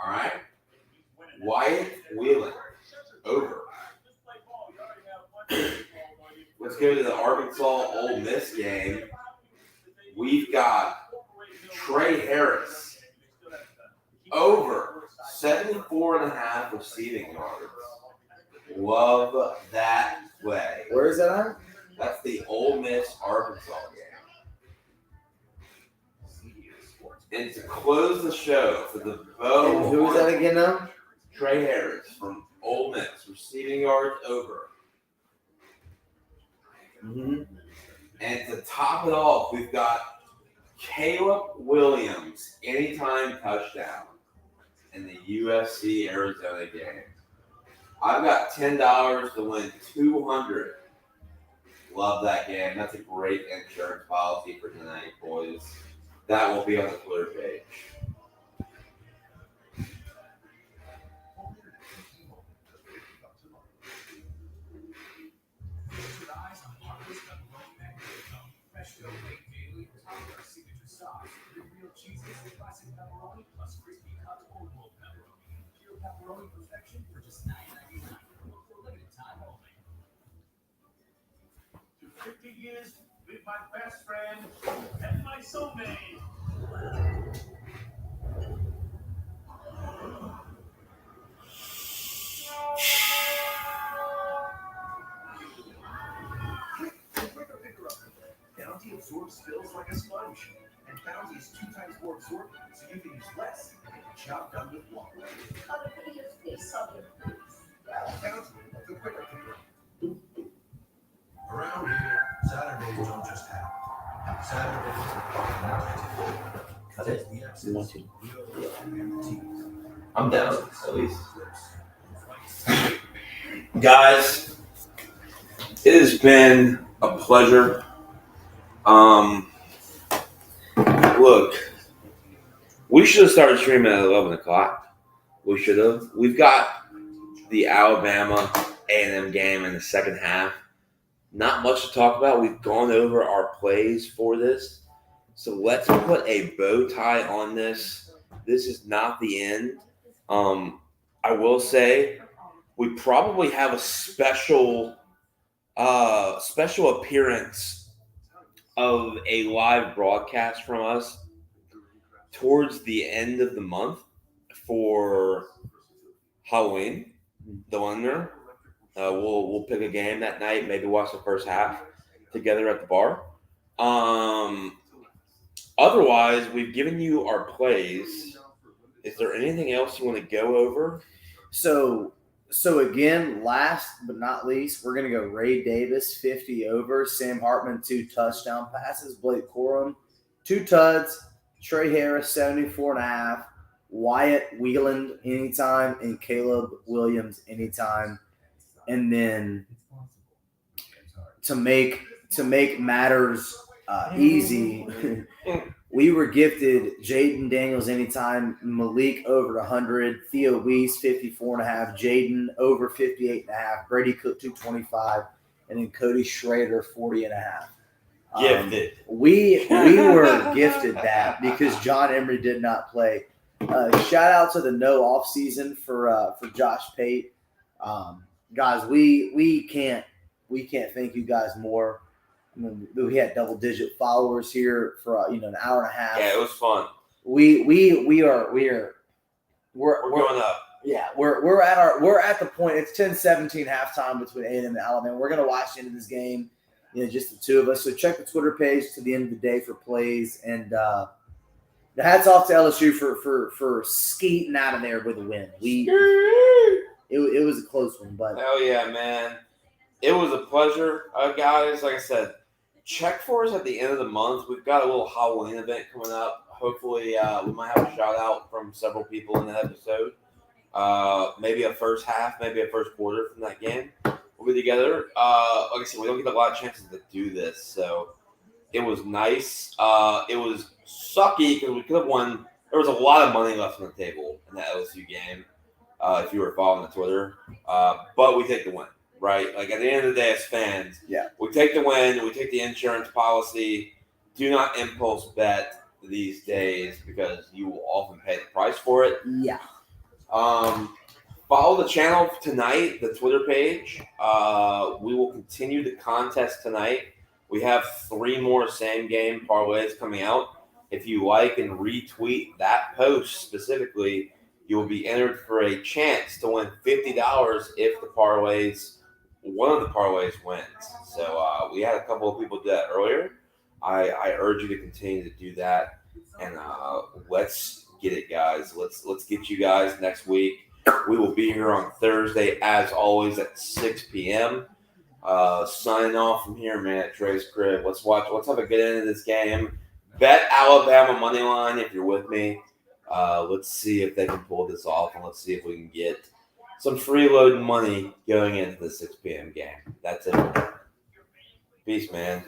All right. Wyatt Wheelan over. Let's go to the Arkansas Ole Miss game. We've got Trey Harris over 74.5 receiving yards. Love that play. Where is that at? That's the Ole Miss Arkansas game. And to close the show for the Bo. And who was that again now? Trey Harris from Ole Miss, receiving yards over. Mm-hmm. And to top it off, we've got Caleb Williams, anytime touchdown in the USC Arizona game. I've got $10 to win $200. Love that game. That's a great insurance policy for tonight, boys. That will be on the Twitter page. For 50 years with my best friend and my soulmate. Bounty absorbs spills like a sponge. And Bounty is 2 times more absorbent, so you can use less and get the job done with more. Bounty, the quicker picker. Around here, Saturdays don't just happen. Saturdays are Cut it. the You want to? I'm down, at least. Guys, it has been a pleasure. Look, we should have started streaming at 11 o'clock. We should have. We've got the Alabama A&M game in the second half. Not much to talk about. We've gone over our plays for this. So let's put a bow tie on this. This is not the end. I will say we probably have a special appearance of a live broadcast from us towards the end of the month for Halloween, the winner. We'll pick a game that night, maybe watch the first half together at the bar. Otherwise, we've given you our plays. Is there anything else you want to go over? So again, last but not least, we're gonna go Ray Davis 50 over, Sam Hartman 2 touchdown passes, Blake Corum 2 tuds, Trey Harris 74.5, Wyatt Wieland anytime, and Caleb Williams anytime. And then to make matters easy, we were gifted Jaden Daniels anytime, Malik over 100, Theo Weiss 54.5, Jaden over 58.5, Brady Cook 225, and then Cody Schrader 40.5. Gifted. We were gifted that because John Emery did not play. Shout out to the no off season for Josh Pate. Guys, we can't thank you guys more. I mean, we had double digit followers here for an hour and a half. Yeah, it was fun. We're going up. Yeah, we're at the point. It's 10-17 halftime between A&M and Alabama. We're gonna watch the end of this game, just the two of us. So check the Twitter page to the end of the day for plays, and the hats off to LSU for skating out of there with a win. It was a close one, but hell yeah, man! It was a pleasure, guys. Like I said, check for us at the end of the month. We've got a little Halloween event coming up. Hopefully, we might have a shout out from several people in that episode. Maybe a first half, maybe a first quarter from that game. We'll be together. Like I said, we don't get a lot of chances to do this, so it was nice. It was sucky because we could have won. There was a lot of money left on the table in that LSU game, if you were following the Twitter. But we take the win, right? Like at the end of the day, as fans, we take the win. We take the insurance policy. Do not impulse bet these days because you will often pay the price for it. Yeah. Follow the channel tonight, the Twitter page. We will continue the contest tonight. We have 3 more same game parlays coming out. If you like and retweet that post specifically, you will be entered for a chance to win $50 if one of the parlays wins. So we had a couple of people do that earlier. I urge you to continue to do that, and let's get it, guys. Let's get you guys next week. We will be here on Thursday, as always, at 6 p.m. Signing off from here, man, at Trey's crib. Let's have a good end of this game. Bet Alabama money line if you're with me. Let's see if they can pull this off, and let's see if we can get some freeloading money going into the 6 p.m. game. That's it. Peace, man.